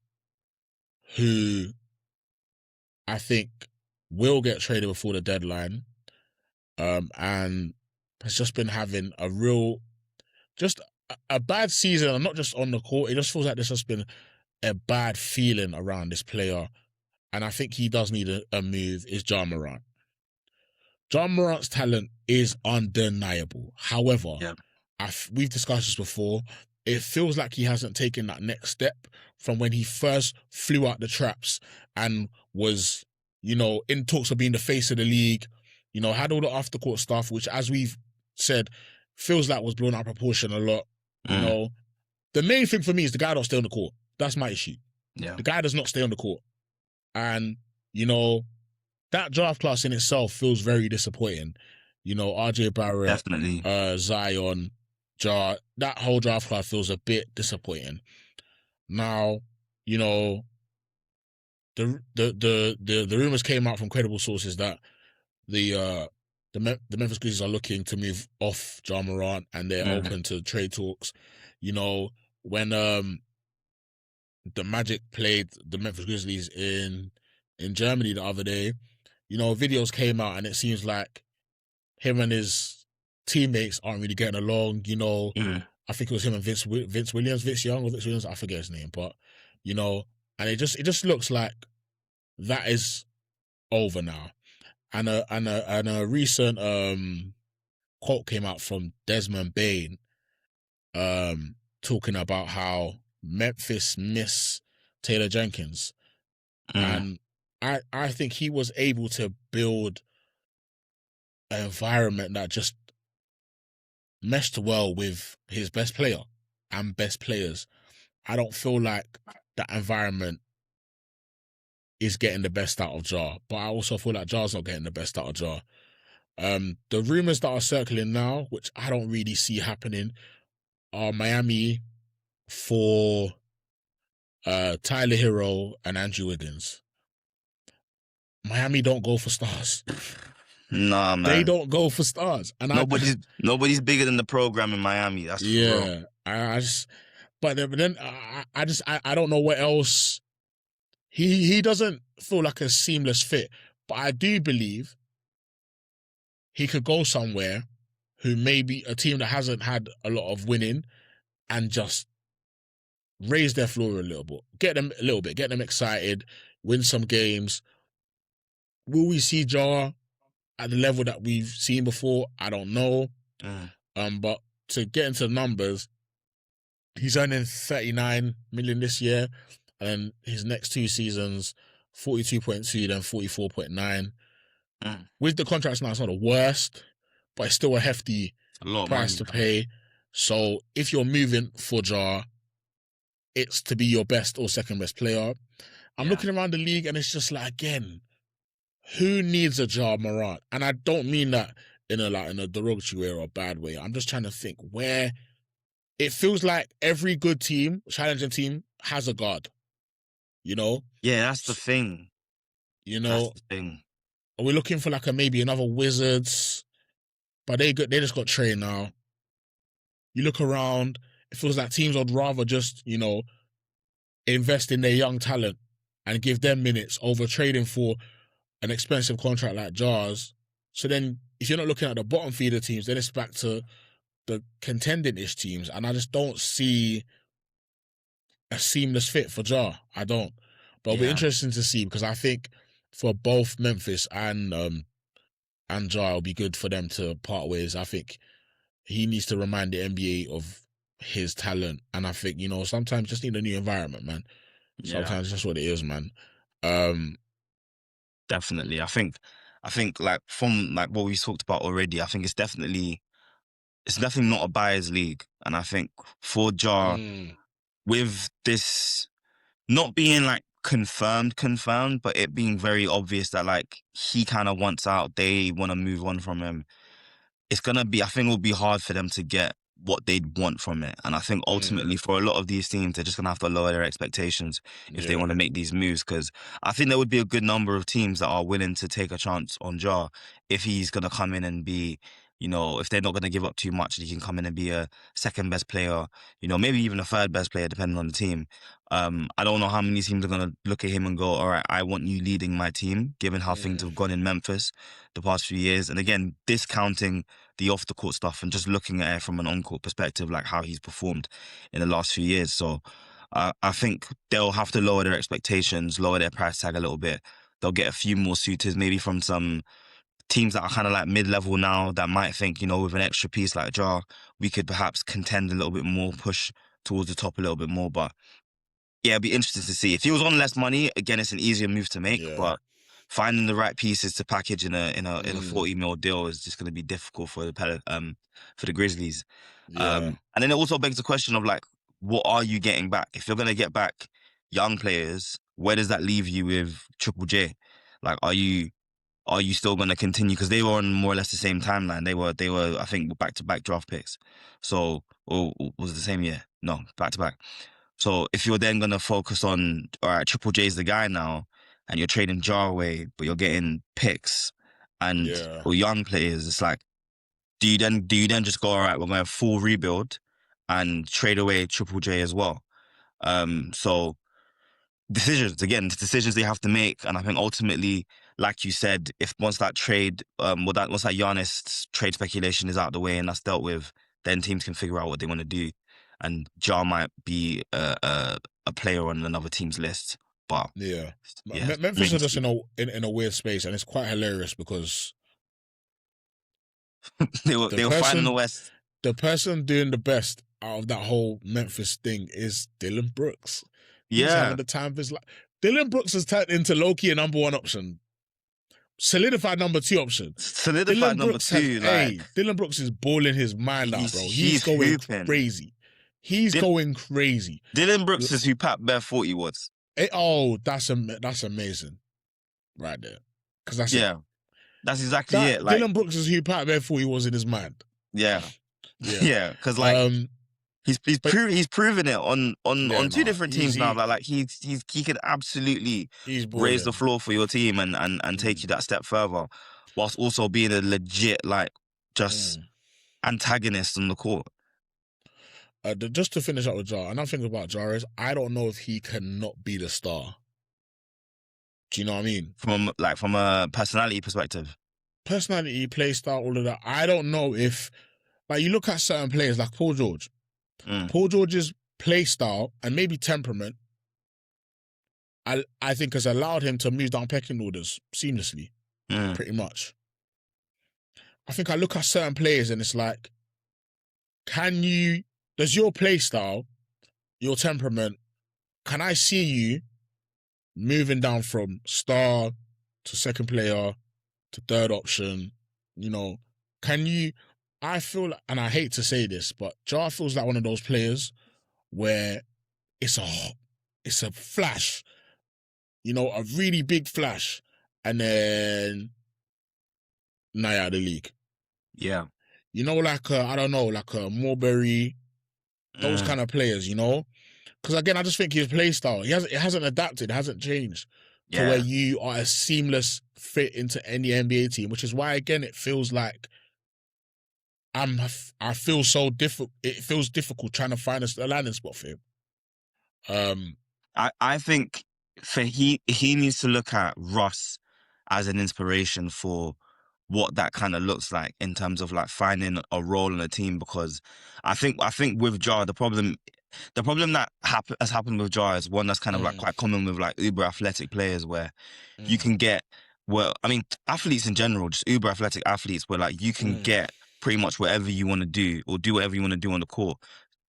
S1: who I think will get traded before the deadline and has just been having a bad season, and not just on the court. It just feels like there's just been a bad feeling around this player, and I think he does need a move, is Jah Marant. Jah Morant's talent is undeniable. However, we've discussed this before, it feels like he hasn't taken that next step from when he first flew out the traps and was, you know, in talks of being the face of the league, you know, had all the after-court stuff, which, as we've said, feels like was blown out of proportion a lot. You know, the main thing for me is the guy don't stay on the court. That's my issue.
S2: Yeah.
S1: The guy does not stay on the court. And, you know, that draft class in itself feels very disappointing. RJ Barrett,
S2: Definitely.
S1: Zion, Jar. That whole draft class feels a bit disappointing. Now, you know, the rumors came out from credible sources that the Memphis Grizzlies are looking to move off Jah Marant and they're open to trade talks. When the Magic played the Memphis Grizzlies in Germany the other day, videos came out and it seems like him and his teammates aren't really getting along. I think it was him and Vince Young or Vince Williams, I forget his name, but and it just looks like that is over now. And a recent quote came out from Desmond Bane, talking about how Memphis miss Taylor Jenkins, and I think he was able to build an environment that just meshed well with his best player and best players. I don't feel like that environment is getting the best out of Jah, but I also feel like Jah's not getting the best out of Jah. The rumors that are circling now, which I don't really see happening, are Miami for Tyler Hero and Andrew Wiggins. Miami don't go for stars.
S2: Nah, man.
S1: They don't go for stars. And
S2: nobody's bigger than the program in Miami. That's
S1: yeah. But then I don't know what else. He doesn't feel like a seamless fit, but I do believe he could go somewhere who may be a team that hasn't had a lot of winning and just raise their floor a little bit, get them excited, win some games. Will we see Jah at the level that we've seen before? I don't know. But to get into the numbers, he's earning $39 million this year, and his next 2 seasons, 42.2, then 44.9. With the contracts now, it's not the worst, but it's still a hefty price to pay. So if you're moving for Jah, it's to be your best or second best player. I'm looking around the league and it's just like, again, who needs a Jah Marant? And I don't mean that in a derogatory way or a bad way. I'm just trying to think where it feels like every good team, challenging team, has a guard. Yeah,
S2: that's the thing. That's the thing.
S1: Are we looking for maybe another Wizards? But they just got Trey now. You look around, it feels like teams would rather just, invest in their young talent and give them minutes over trading for an expensive contract like Jah's. So then if you're not looking at the bottom feeder teams, then it's back to the contending-ish teams. And I just don't see a seamless fit for Jah. I don't. But it'll be interesting to see, because I think for both Memphis and Jah, it'll be good for them to part ways. I think he needs to remind the NBA of his talent. And I think, sometimes just need a new environment, man. Sometimes that's what it is, man.
S2: Definitely. I think from what we talked about already, I think it's definitely not a buyer's league. And I think for Jah, with this not being confirmed, but it being very obvious that he kind of wants out, they want to move on from him, I think it will be hard for them to get what they'd want from it. And I think ultimately for a lot of these teams, they're just going to have to lower their expectations if they want to make these moves, because I think there would be a good number of teams that are willing to take a chance on Jah if he's going to come in and be, if they're not going to give up too much, he can come in and be a second best player, maybe even a third best player, depending on the team. I don't know how many teams are going to look at him and go, all right, I want you leading my team, given how things have gone in Memphis the past few years. And again, discounting the off-the-court stuff and just looking at it from an on-court perspective, like how he's performed in the last few years. So I think they'll have to lower their expectations, lower their price tag a little bit. They'll get a few more suitors, maybe from some teams that are kind of mid-level now that might think, with an extra piece like Jah, we could perhaps contend a little bit more, push towards the top a little bit more. But yeah, it'd be interesting to see. If he was on less money, again, it's an easier move to make, but finding the right pieces to package in a 40 mil deal is just going to be difficult for the Grizzlies. And then it also begs the question of what are you getting back? If you're going to get back young players, where does that leave you with Triple J? Are you are you still going to continue? Because they were on more or less the same timeline. They were, I think, back-to-back draft picks. So, or was it the same year? No, back-to-back. So if you're then going to focus on, all right, Triple J's the guy now, and you're trading Jar away, but you're getting picks and
S1: Yeah.
S2: or young players, it's like, do you then just go, all right, we're going to full rebuild and trade away Triple J as well? So decisions they have to make, and I think ultimately, like you said, if once that trade, once that Giannis trade speculation is out of the way and that's dealt with, then teams can figure out what they want to do, and Ja might be a player on another team's list, but
S1: Yeah.
S2: yeah,
S1: Memphis are
S2: remains
S1: just in a weird space, and it's quite hilarious because the
S2: they were fine in the
S1: person
S2: West.
S1: the person doing the best out of that whole Memphis thing is Dylan Brooks. He's having
S2: Yeah,
S1: the time of his life. Dylan Brooks has turned into low-key a number one option, solidified number two option.
S2: solidified number two. Like
S1: Dylan Brooks is balling his mind out, bro. He's
S2: he's
S1: going
S2: hooping.
S1: crazy. He's
S2: Dil-
S1: going crazy.
S2: Dylan Brooks is who Pat Bear thought he was.
S1: Oh, that's amazing, right there. Because that's it.
S2: Yeah, that's exactly
S1: That
S2: it. Like,
S1: Dylan Brooks is who Pat Bear thought he was in his mind.
S2: yeah,
S1: Yeah.
S2: yeah, because like.
S1: But
S2: He's proven it
S1: yeah,
S2: on two
S1: no,
S2: different teams now. Like he can absolutely
S1: he's
S2: raise the
S1: balling.
S2: floor for your team and take you that step further, whilst also being a legit like just
S1: Mm.
S2: antagonist on the court.
S1: Just to finish up with Jar, another thing about Jar is I don't know if he cannot be the star. Do you know what I mean?
S2: From a personality perspective.
S1: Personality, play style, all of that. I don't know if, like, you look at certain players like Paul George.
S2: Mm,
S1: Paul George's play style and maybe temperament, I think has allowed him to move down pecking orders seamlessly,
S2: mm,
S1: pretty much. I think I look at certain players and it's like, does your play style, your temperament, can I see you moving down from star to second player to third option? You know, I feel, and I hate to say this, but Jar feels like one of those players where it's a flash, a really big flash, and then now you're out of the league.
S2: yeah.
S1: Like I don't know, like a Marbury, those
S2: Mm,
S1: kind of players. Because again, I just think his play style, it hasn't adapted, it hasn't changed to where
S2: yeah.
S1: you are a seamless fit into any NBA team, which is why again it feels like I feel so difficult. It feels difficult trying to find a landing spot for him.
S2: I think he needs to look at Russ as an inspiration for what that kind of looks like in terms of like finding a role in a team, because I think with Jar the problem that has happened with Jar is one that's kind of like quite common with like uber athletic players, where you can get, well, I mean, athletes in general, just uber athletic athletes, where like you can get pretty much whatever you want to do or do whatever you want to do on the court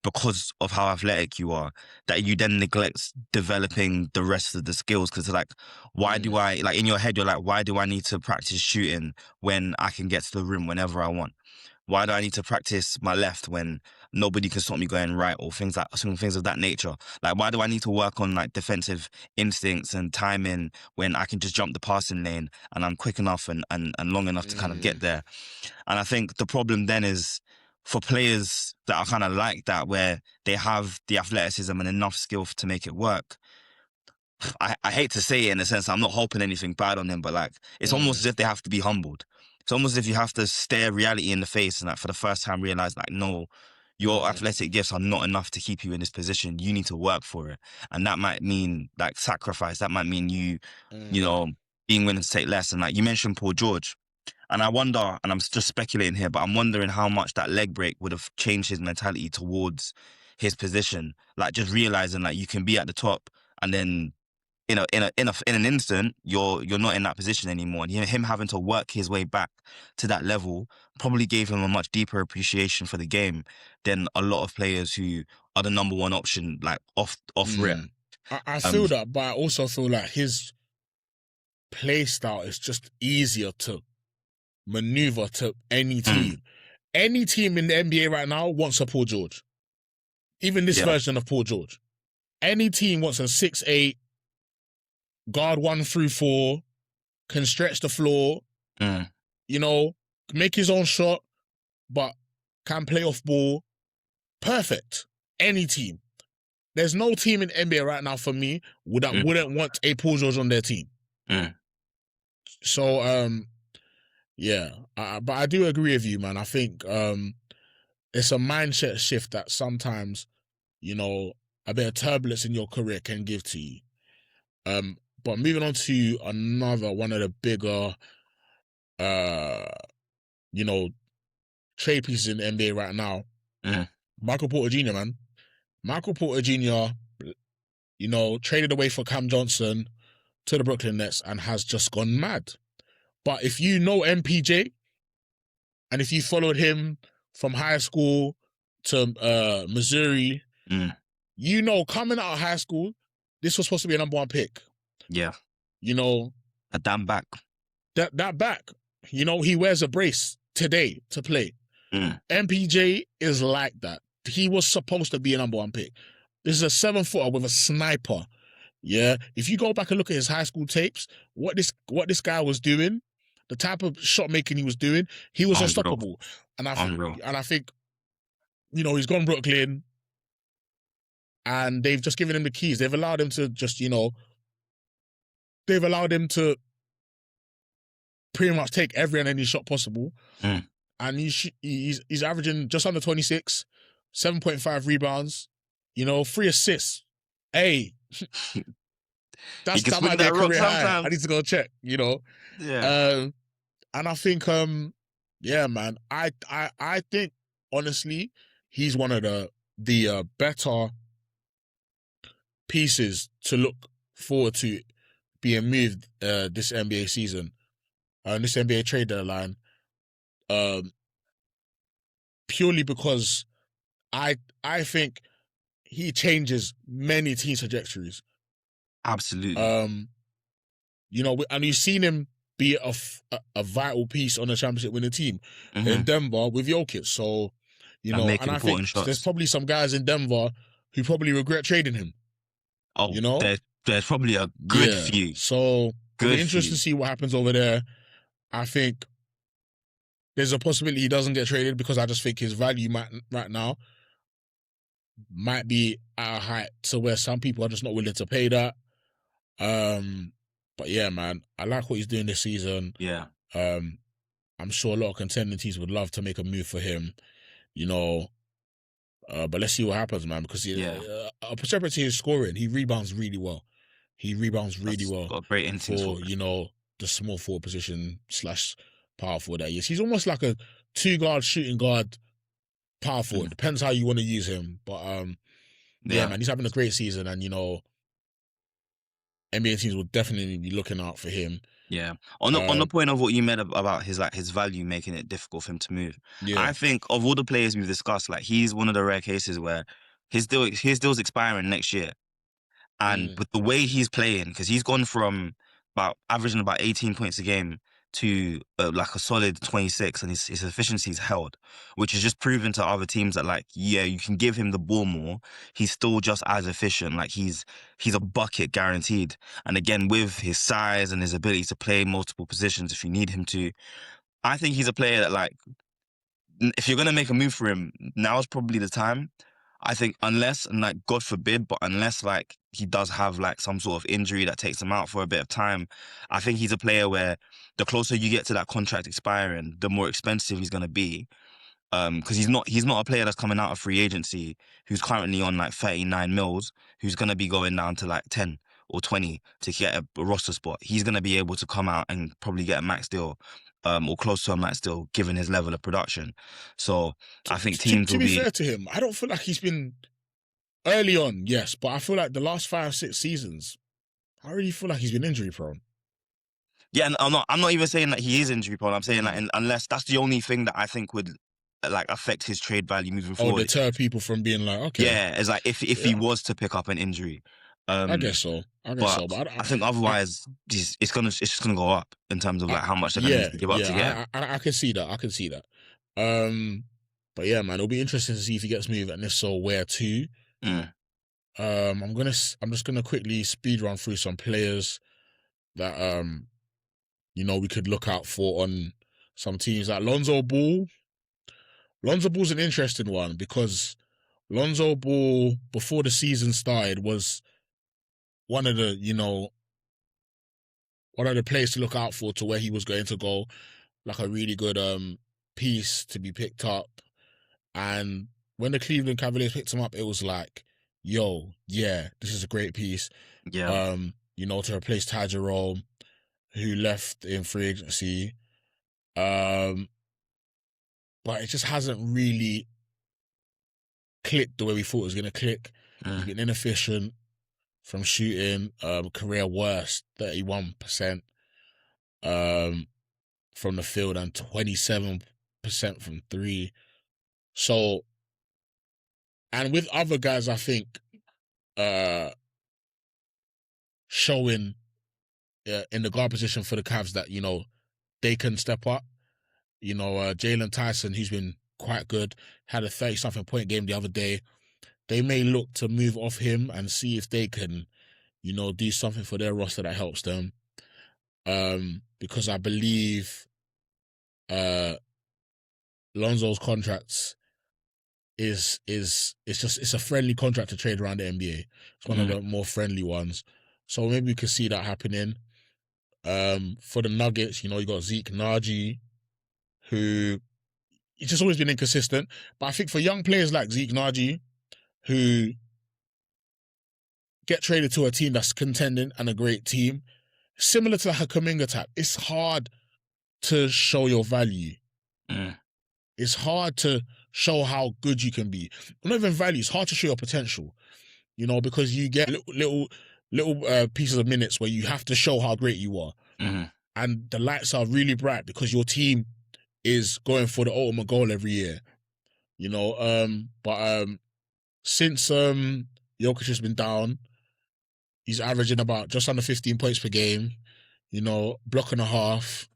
S2: because of how athletic you are, that you then neglect developing the rest of the skills. Because like, why do I, like, in your head you're like, why do I need to practice shooting when I can get to the rim whenever I want? Why do I need to practice my left when nobody can stop me going right, or things of that nature? Like, why do I need to work on like defensive instincts and timing when I can just jump the passing lane and I'm quick enough and long enough to kind of get there? And I think the problem then is for players that are kind of like that, where they have the athleticism and enough skill to make it work. I hate to say it in a sense, I'm not hoping anything bad on them, but like, it's almost as if they have to be humbled. It's almost as if you have to stare reality in the face and like for the first time realize like, no, your athletic gifts are not enough to keep you in this position. You need to work for it. And that might mean like sacrifice. That might mean you know, being willing to take less. And like you mentioned Paul George. And I wonder, and I'm just speculating here, but I'm wondering how much that leg break would have changed his mentality towards his position. Like just realizing like you can be at the top and then in an instant, you're not in that position anymore. And him having to work his way back to that level probably gave him a much deeper appreciation for the game than a lot of players who are the number one option, like off rip.
S1: I
S2: Um,
S1: feel that, but I also feel like his play style is just easier to maneuver to any
S2: mm,
S1: team. Any team in the NBA right now wants a Paul George. Even this
S2: yeah,
S1: version of Paul George. Any team wants a 6'8", guard 1 through 4, can stretch the floor,
S2: Mm.
S1: you know, make his own shot, but can play off ball. Perfect. Any team. There's no team in NBA right now for me that wouldn't want a Paul George on their team.
S2: Mm.
S1: So, yeah. But I do agree with you, man. I think it's a mindset shift that sometimes, you know, a bit of turbulence in your career can give to you. But moving on to another one of the bigger, you know, trade pieces in the NBA right now. Michael Porter Jr., man. Michael Porter Jr., you know, traded away for Cam Johnson to the Brooklyn Nets and has just gone mad. But if you know MPJ, and if you followed him from high school to Missouri, you know, coming out of high school, this was supposed to be a number one pick.
S2: Yeah.
S1: You know,
S2: a damn back.
S1: That back, you know, he wears a brace today to play. MPJ is like that. He was supposed to be a number one pick. This is a 7-footer with a sniper. Yeah. If you go back and look at his high school tapes, what this guy was doing, the type of shot making he was doing, he was unstoppable. And I think, you know, he's gone Brooklyn and they've just given him the keys. They've allowed him to just, you know, they've allowed him to pretty much take every and any shot possible. And he's averaging just under 26, 7.5 rebounds, you know, 3 assists. Hey, that might be a career high. I need to go check, you know.
S2: Yeah.
S1: And I think, yeah, man, I think honestly, he's one of the better pieces to look forward to being moved this NBA season, this NBA trade deadline. Purely because I think he changes many teams' trajectories.
S2: Absolutely.
S1: You know, and you've seen him be a vital piece on a championship winning team in Denver with Jokic. So, you know, and I think there's probably some guys in Denver who probably regret trading him.
S2: Oh,
S1: you know,
S2: there's probably a good few.
S1: So it'll be interesting to see what happens over there. I think there's a possibility he doesn't get traded because I just think his value right now might be at a height to where some people are just not willing to pay that. But yeah, man, I like what he's doing this season.
S2: Yeah.
S1: I'm sure a lot of contending teams would love to make a move for him, you know. But let's see what happens, man, because a separate to his scoring, he rebounds really well.
S2: Got a great instinct
S1: for, you know, the small forward position / power forward that he is. He's almost like a 2-guard shooting guard power forward. Depends how you want to use him. But yeah, man, he's having a great season, and you know, NBA teams will definitely be looking out for him.
S2: Yeah. On the point of what you made about his value making it difficult for him to move. Yeah. I think of all the players we've discussed, like he's one of the rare cases where his deal's expiring next year. And with the way he's playing, because he's gone from averaging about 18 points a game to like a solid 26, and his efficiency's held, which is just proven to other teams that, like, yeah, you can give him the ball more, he's still just as efficient. Like he's a bucket guaranteed. And again, with his size and his ability to play multiple positions if you need him to, I think he's a player that, like, if you're gonna make a move for him, now is probably the time. I think unless, and like, God forbid, but unless like he does have like some sort of injury that takes him out for a bit of time, I think he's a player where the closer you get to that contract expiring, the more expensive he's going to be. Because he's not a player that's coming out of free agency who's currently on like 39 mils, who's going to be going down to like 10 or 20 to get a roster spot. He's going to be able to come out and probably get a max deal, or close to a max deal, given his level of production. So I think teams
S1: to be fair to him, I don't feel like he's been early on, yes, but I feel like the last 5-6 seasons, I really feel like he's been injury prone.
S2: Yeah, and I'm not even saying that he is injury prone. I'm saying like, unless that's the only thing that I think would like affect his trade value moving forward.
S1: Or deter people from being like, okay.
S2: Yeah, it's like if he was to pick up an injury.
S1: I guess so. But
S2: I think otherwise it's just gonna go up in terms of like how much they're gonna need to give up to get.
S1: I can see that. But yeah, man, it'll be interesting to see if he gets moved, and if so, where to. I'm just gonna quickly speed run through some players that we could look out for on some teams like Lonzo Ball. Lonzo Ball's an interesting one because Lonzo Ball, before the season started, was one of the, one of the players to look out for to where he was going to go, like a really good piece to be picked up. And when the Cleveland Cavaliers picked him up, it was like, yo, yeah, this is a great piece.
S2: Yeah.
S1: To replace Ty Jerome, who left in free agency. But it just hasn't really clicked the way we thought it was going to click. He's been inefficient from shooting, career worst, 31% from the field and 27% from three. So, and with other guys, I think, showing in the guard position for the Cavs that, they can step up. Jalen Tyson, who's been quite good, had a 30-something point game the other day. They may look to move off him and see if they can, do something for their roster that helps them. Because I believe Lonzo's contracts it's a friendly contract to trade around the NBA. It's one of the more friendly ones. So maybe we could see that happening. For the Nuggets, you got Zeke Naji, who he's just always been inconsistent. But I think for young players like Zeke Naji, who get traded to a team that's contending and a great team, similar to the Kaminga type, it's hard to show your value. It's hard to show how good you can be. Not even value, it's hard to show your potential, because you get little pieces of minutes where you have to show how great you are. And the lights are really bright because your team is going for the ultimate goal every year. But since Jokic has been down, he's averaging about just under 15 points per game, block and a half.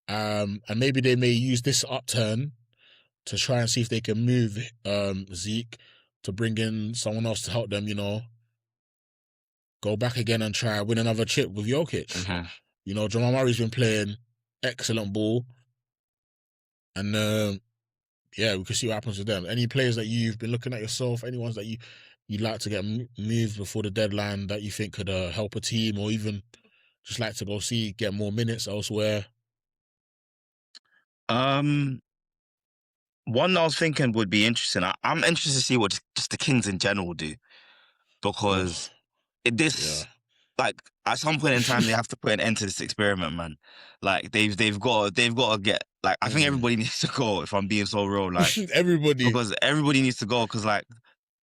S1: And maybe they may use this upturn to try and see if they can move Zeke to bring in someone else to help them, go back again and try win another chip with Jokic. Jamal Murray's been playing excellent ball. And we can see what happens with them. Any players that you've been looking at yourself, any ones that you'd like to get moved before the deadline that you think could help a team, or even just like to go see, get more minutes elsewhere?
S2: One I was thinking would be interesting. I'm interested to see what just the Kings in general do, because like at some point in time they have to put an end to this experiment, man. Like they've got to get, like, I think everybody needs to go, if I'm being so real, like
S1: everybody,
S2: because everybody needs to go, because like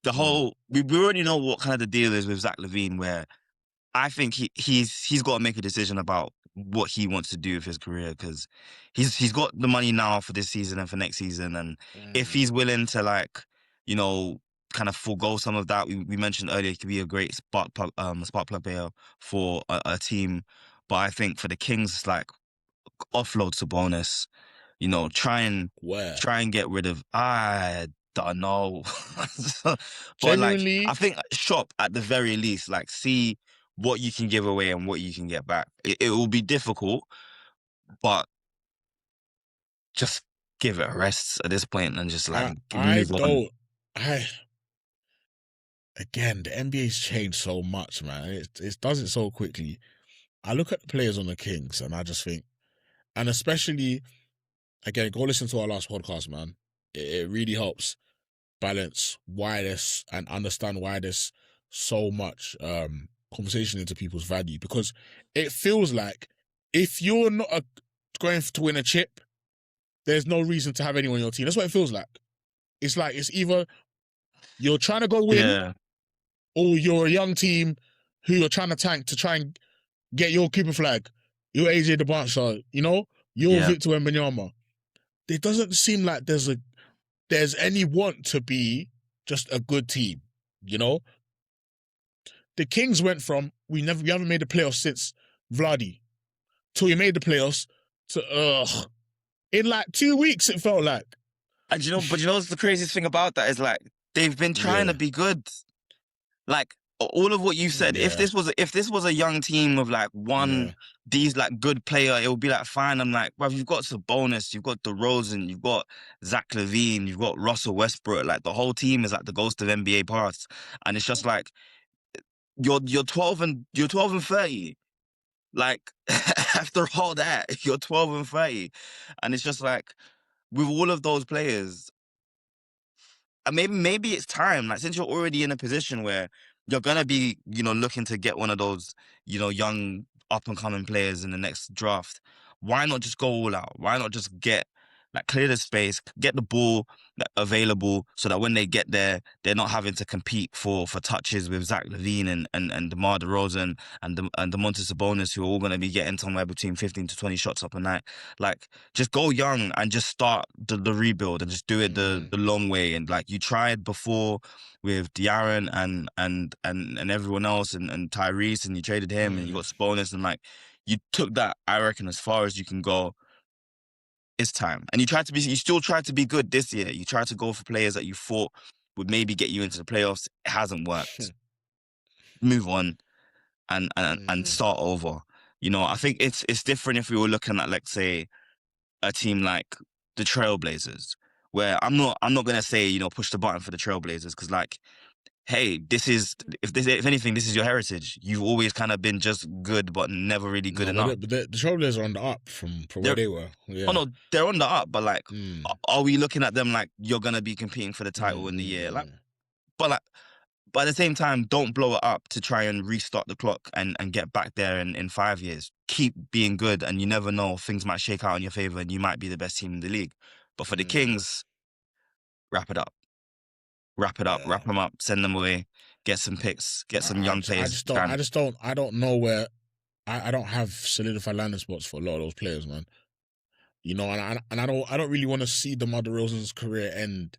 S2: the whole we already know what kind of the deal is with Zach LaVine, where I think he's got to make a decision about what he wants to do with his career, because he's got the money now for this season and for next season, and if he's willing to, like, kind of forego some of that, we mentioned earlier, he could be a great spark plug player for a team. But I think for the Kings, like, offload Sabonis, try and get rid of, I don't know. But
S1: genuinely,
S2: like, I think shop at the very least, like, see what you can give away and what you can get back. It will be difficult, but just give it a rest at this point and just like move on.
S1: Again, the NBA's changed so much, man. It does it so quickly. I look at the players on the Kings and I just think, and especially, again, go listen to our last podcast, man. It really helps balance why this and understand why there's so much conversation into people's value, because it feels like if you're not going to win a chip, there's no reason to have anyone on your team. That's what it feels like. It's like it's either you're trying to go win, or you're a young team who you're trying to tank to try and get your Cooper Flag, your AJ DeBancha, your Victor Wembanyama. It doesn't seem like there's any want to be just a good team, The Kings went from we haven't made the playoffs since Vladi till we made the playoffs to in like 2 weeks it felt like.
S2: And but what's the craziest thing about that is, like, they've been trying to be good. Like, all of what you said. If
S1: Yeah,
S2: this was a young team of like
S1: yeah,
S2: these like good player, it would be like fine. I'm like, well, you've got Sabonis, you've got DeRozan, you've got Zach LaVine, you've got Russell Westbrook. Like the whole team is like the ghost of NBA past, and it's just like you're 12 and 30. Like after all that, you're 12 and 30, and it's just like with all of those players. And maybe it's time. Like since you're already in a position where you're gonna be, looking to get one of those, young up and coming players in the next draft, why not just go all out? Why not just clear the space, get the ball available so that when they get there, they're not having to compete for touches with Zach LaVine and DeMar DeRozan and DeMontis Sabonis, who are all gonna be getting somewhere between 15 to 20 shots up a night. Like just go young and just start the rebuild and just do it the long way. And like you tried before with De'Aaron and everyone else and Tyrese, and you traded him and you got Sabonis, and like you took that, I reckon, as far as you can go. It's time. And you still tried to be good this year. You tried to go for players that you thought would maybe get you into the playoffs. It hasn't worked. Move on and start over. I think it's different if we were looking at, like, say, a team like the Trailblazers, where I'm not gonna say, push the button for the Trailblazers, because like, hey, if anything, this is your heritage. You've always kind of been just good, but never really good
S1: no,
S2: enough.
S1: but the Trailblazers are on the up from where they were.
S2: Oh
S1: Yeah.
S2: no, they're on the up, but like, are we looking at them like you're gonna be competing for the title in the year? Like, but at the same time, don't blow it up to try and restart the clock and get back there in 5 years. Keep being good, and you never know, things might shake out in your favor, and you might be the best team in the league. But for the Kings, wrap it up,
S1: Yeah.
S2: wrap them up, send them away, get some picks, get some young players.
S1: I don't know where. I don't have solidified landing spots for a lot of those players, man. And I don't really want to see DeMar DeRozan's career end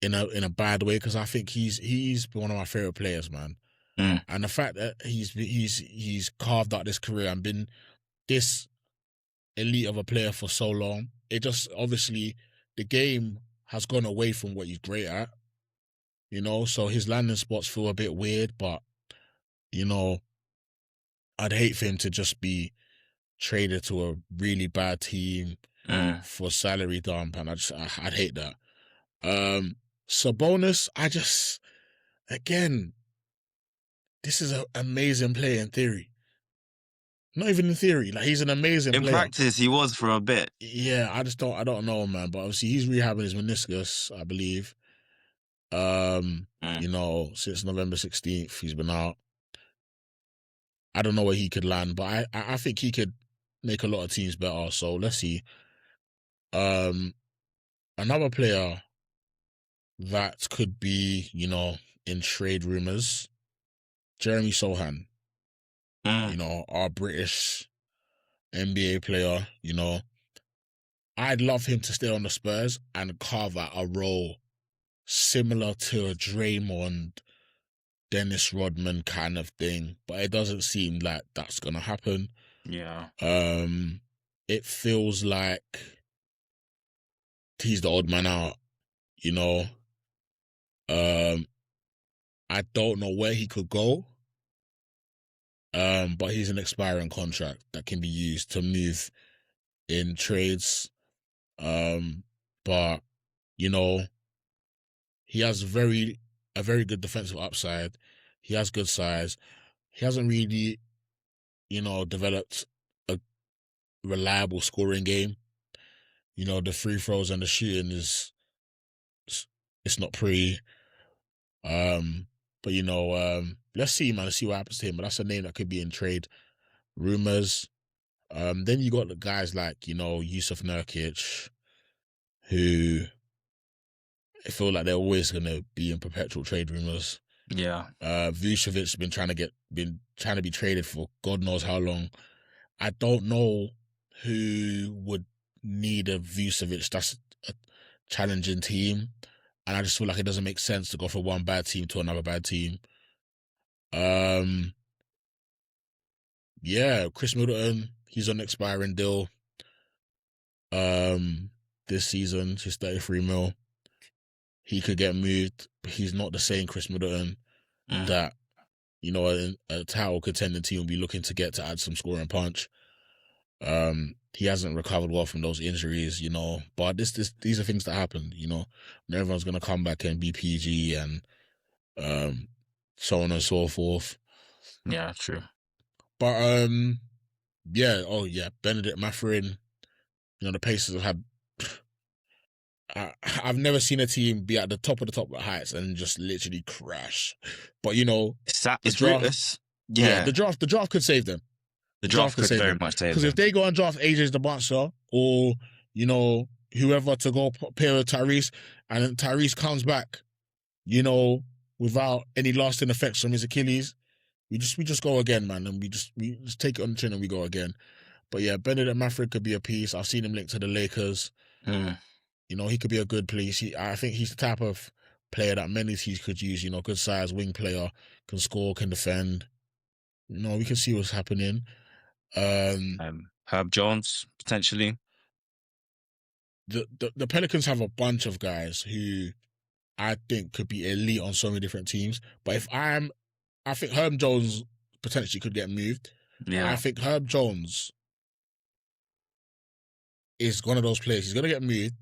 S1: in a bad way, because I think he's one of my favorite players, man. And the fact that he's carved out this career and been this elite of a player for so long, it just, obviously the game has gone away from what he's great at. So his landing spots feel a bit weird, but I'd hate for him to just be traded to a really bad team for salary dump, and I'd hate that. Sabonis, again, this is an amazing player in theory. Not even in theory, like, he's an amazing player.
S2: In practice, he was for a bit.
S1: Yeah, I don't know, man. But obviously he's rehabbing his meniscus, I believe. Since November 16th, he's been out. I don't know where he could land, but I think he could make a lot of teams better. So let's see. Another player that could be, in trade rumors, Jeremy Sohan. Our British NBA player. I'd love him to stay on the Spurs and carve out a role similar to a Draymond, Dennis Rodman kind of thing, but it doesn't seem like that's gonna happen.
S2: Yeah.
S1: It feels like he's the odd man out. I don't know where he could go. But he's an expiring contract that can be used to move in trades. But he has a very good defensive upside. He has good size. He hasn't really, developed a reliable scoring game. The free throws and the shooting it's not pretty. But let's see, man. Let's see what happens to him. But that's a name that could be in trade rumors. Then you got the guys like, Yusuf Nurkic, who I feel like they're always gonna be in perpetual trade rumors.
S2: Yeah.
S1: Vucevic's been trying to be traded for God knows how long. I don't know who would need a Vucevic that's a challenging team, and I just feel like it doesn't make sense to go from one bad team to another bad team. Yeah, Chris Middleton, he's on an expiring deal. This season, he's 33 mil. He could get moved, but he's not the same Chris Middleton. that, you know, a title contending team will be looking to get to add some scoring punch. He hasn't recovered well from those injuries, you know, but these are things that happen, you know. And everyone's gonna come back and be PG and so on and so forth.
S2: Yeah, true.
S1: But yeah, oh yeah, Benedict Mathurin, you know, the Pacers have had. I've never seen a team be at the top of the top heights and just literally crash. But you know, the draft, yeah, the draft could save them.
S2: The draft could very much save them.
S1: Because if they go and draft AJ's the bouncer, or you know, whoever to go pair with Tyrese, and then Tyrese comes back, you know, without any lasting effects from his Achilles, we just go again, man, and we just take it on the chin and we go again. But yeah, Benedict Mathurin could be a piece. I've seen him linked to the Lakers. You know, he could be a good piece. I think he's the type of player that many teams could use. You know, good size wing player, can score, can defend. You know, we can see what's happening.
S2: Herb Jones potentially.
S1: The Pelicans have a bunch of guys who I think could be elite on so many different teams. But I think Herb Jones potentially could get moved.
S2: Yeah,
S1: I think Herb Jones is one of those players. He's gonna get moved,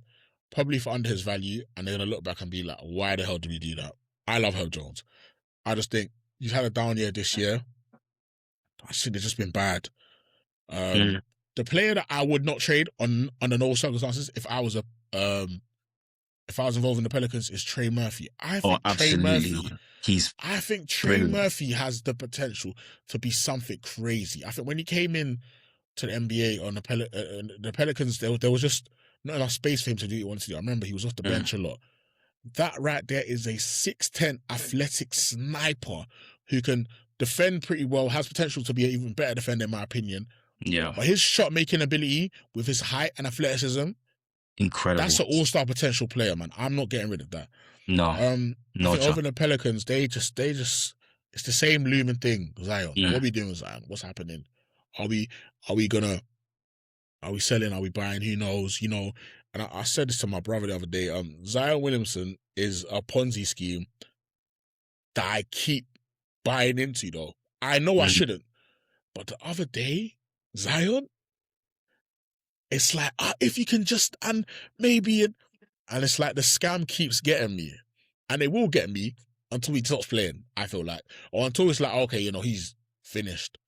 S1: probably for under his value, and they're gonna look back and be like, "Why the hell did we do that?" I love Herb Jones. I just think he's had a down year this year. I think it's just been bad. The player that I would not trade under no circumstances if I was involved in the Pelicans is Trey Murphy. I think Trey Murphy has the potential to be something crazy. I think when he came in to the NBA on the Pelicans, there was just not enough space for him to do what he wanted to do. I remember he was off the bench a lot. That right there is a 6'10" athletic sniper who can defend pretty well, has potential to be an even better defender in my opinion.
S2: Yeah.
S1: But his shot making ability with his height and athleticism,
S2: incredible.
S1: That's an all-star potential player, man. I'm not getting rid of that.
S2: No.
S1: No. Over the Pelicans, they just it's the same looming thing, Zion. What are we doing with Zion? What's happening? Are we selling? Are we buying? Who knows? You know, and I said this to my brother the other day. Zion Williamson is a Ponzi scheme that I keep buying into, though. I know I shouldn't. But the other day, Zion, it's like, if you can just, and maybe, and it's like the scam keeps getting me. And it will get me until he stops playing, I feel like. Or until it's like, okay, you know, he's finished.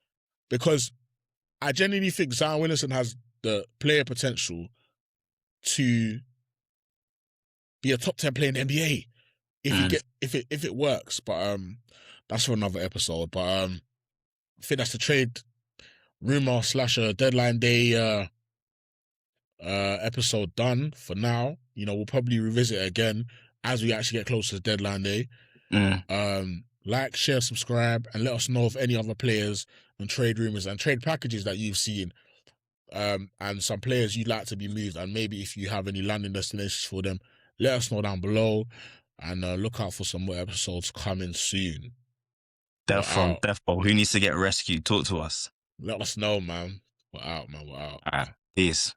S1: Because I genuinely think Zion Williamson has the player potential to be a top 10 player in the NBA if it works. But that's for another episode. But I think that's the trade rumor / deadline day episode done for now. You know, we'll probably revisit it again as we actually get closer to deadline day. Like, share, subscribe, and let us know of any other players and trade rumors and trade packages that you've seen. And some players you'd like to be moved, and maybe if you have any landing destinations for them, let us know down below. And look out for some more episodes coming soon.
S2: Defo. Who needs to get rescued? Talk to us.
S1: Let us know, man. We're out, man. We're out.
S2: All right. Peace.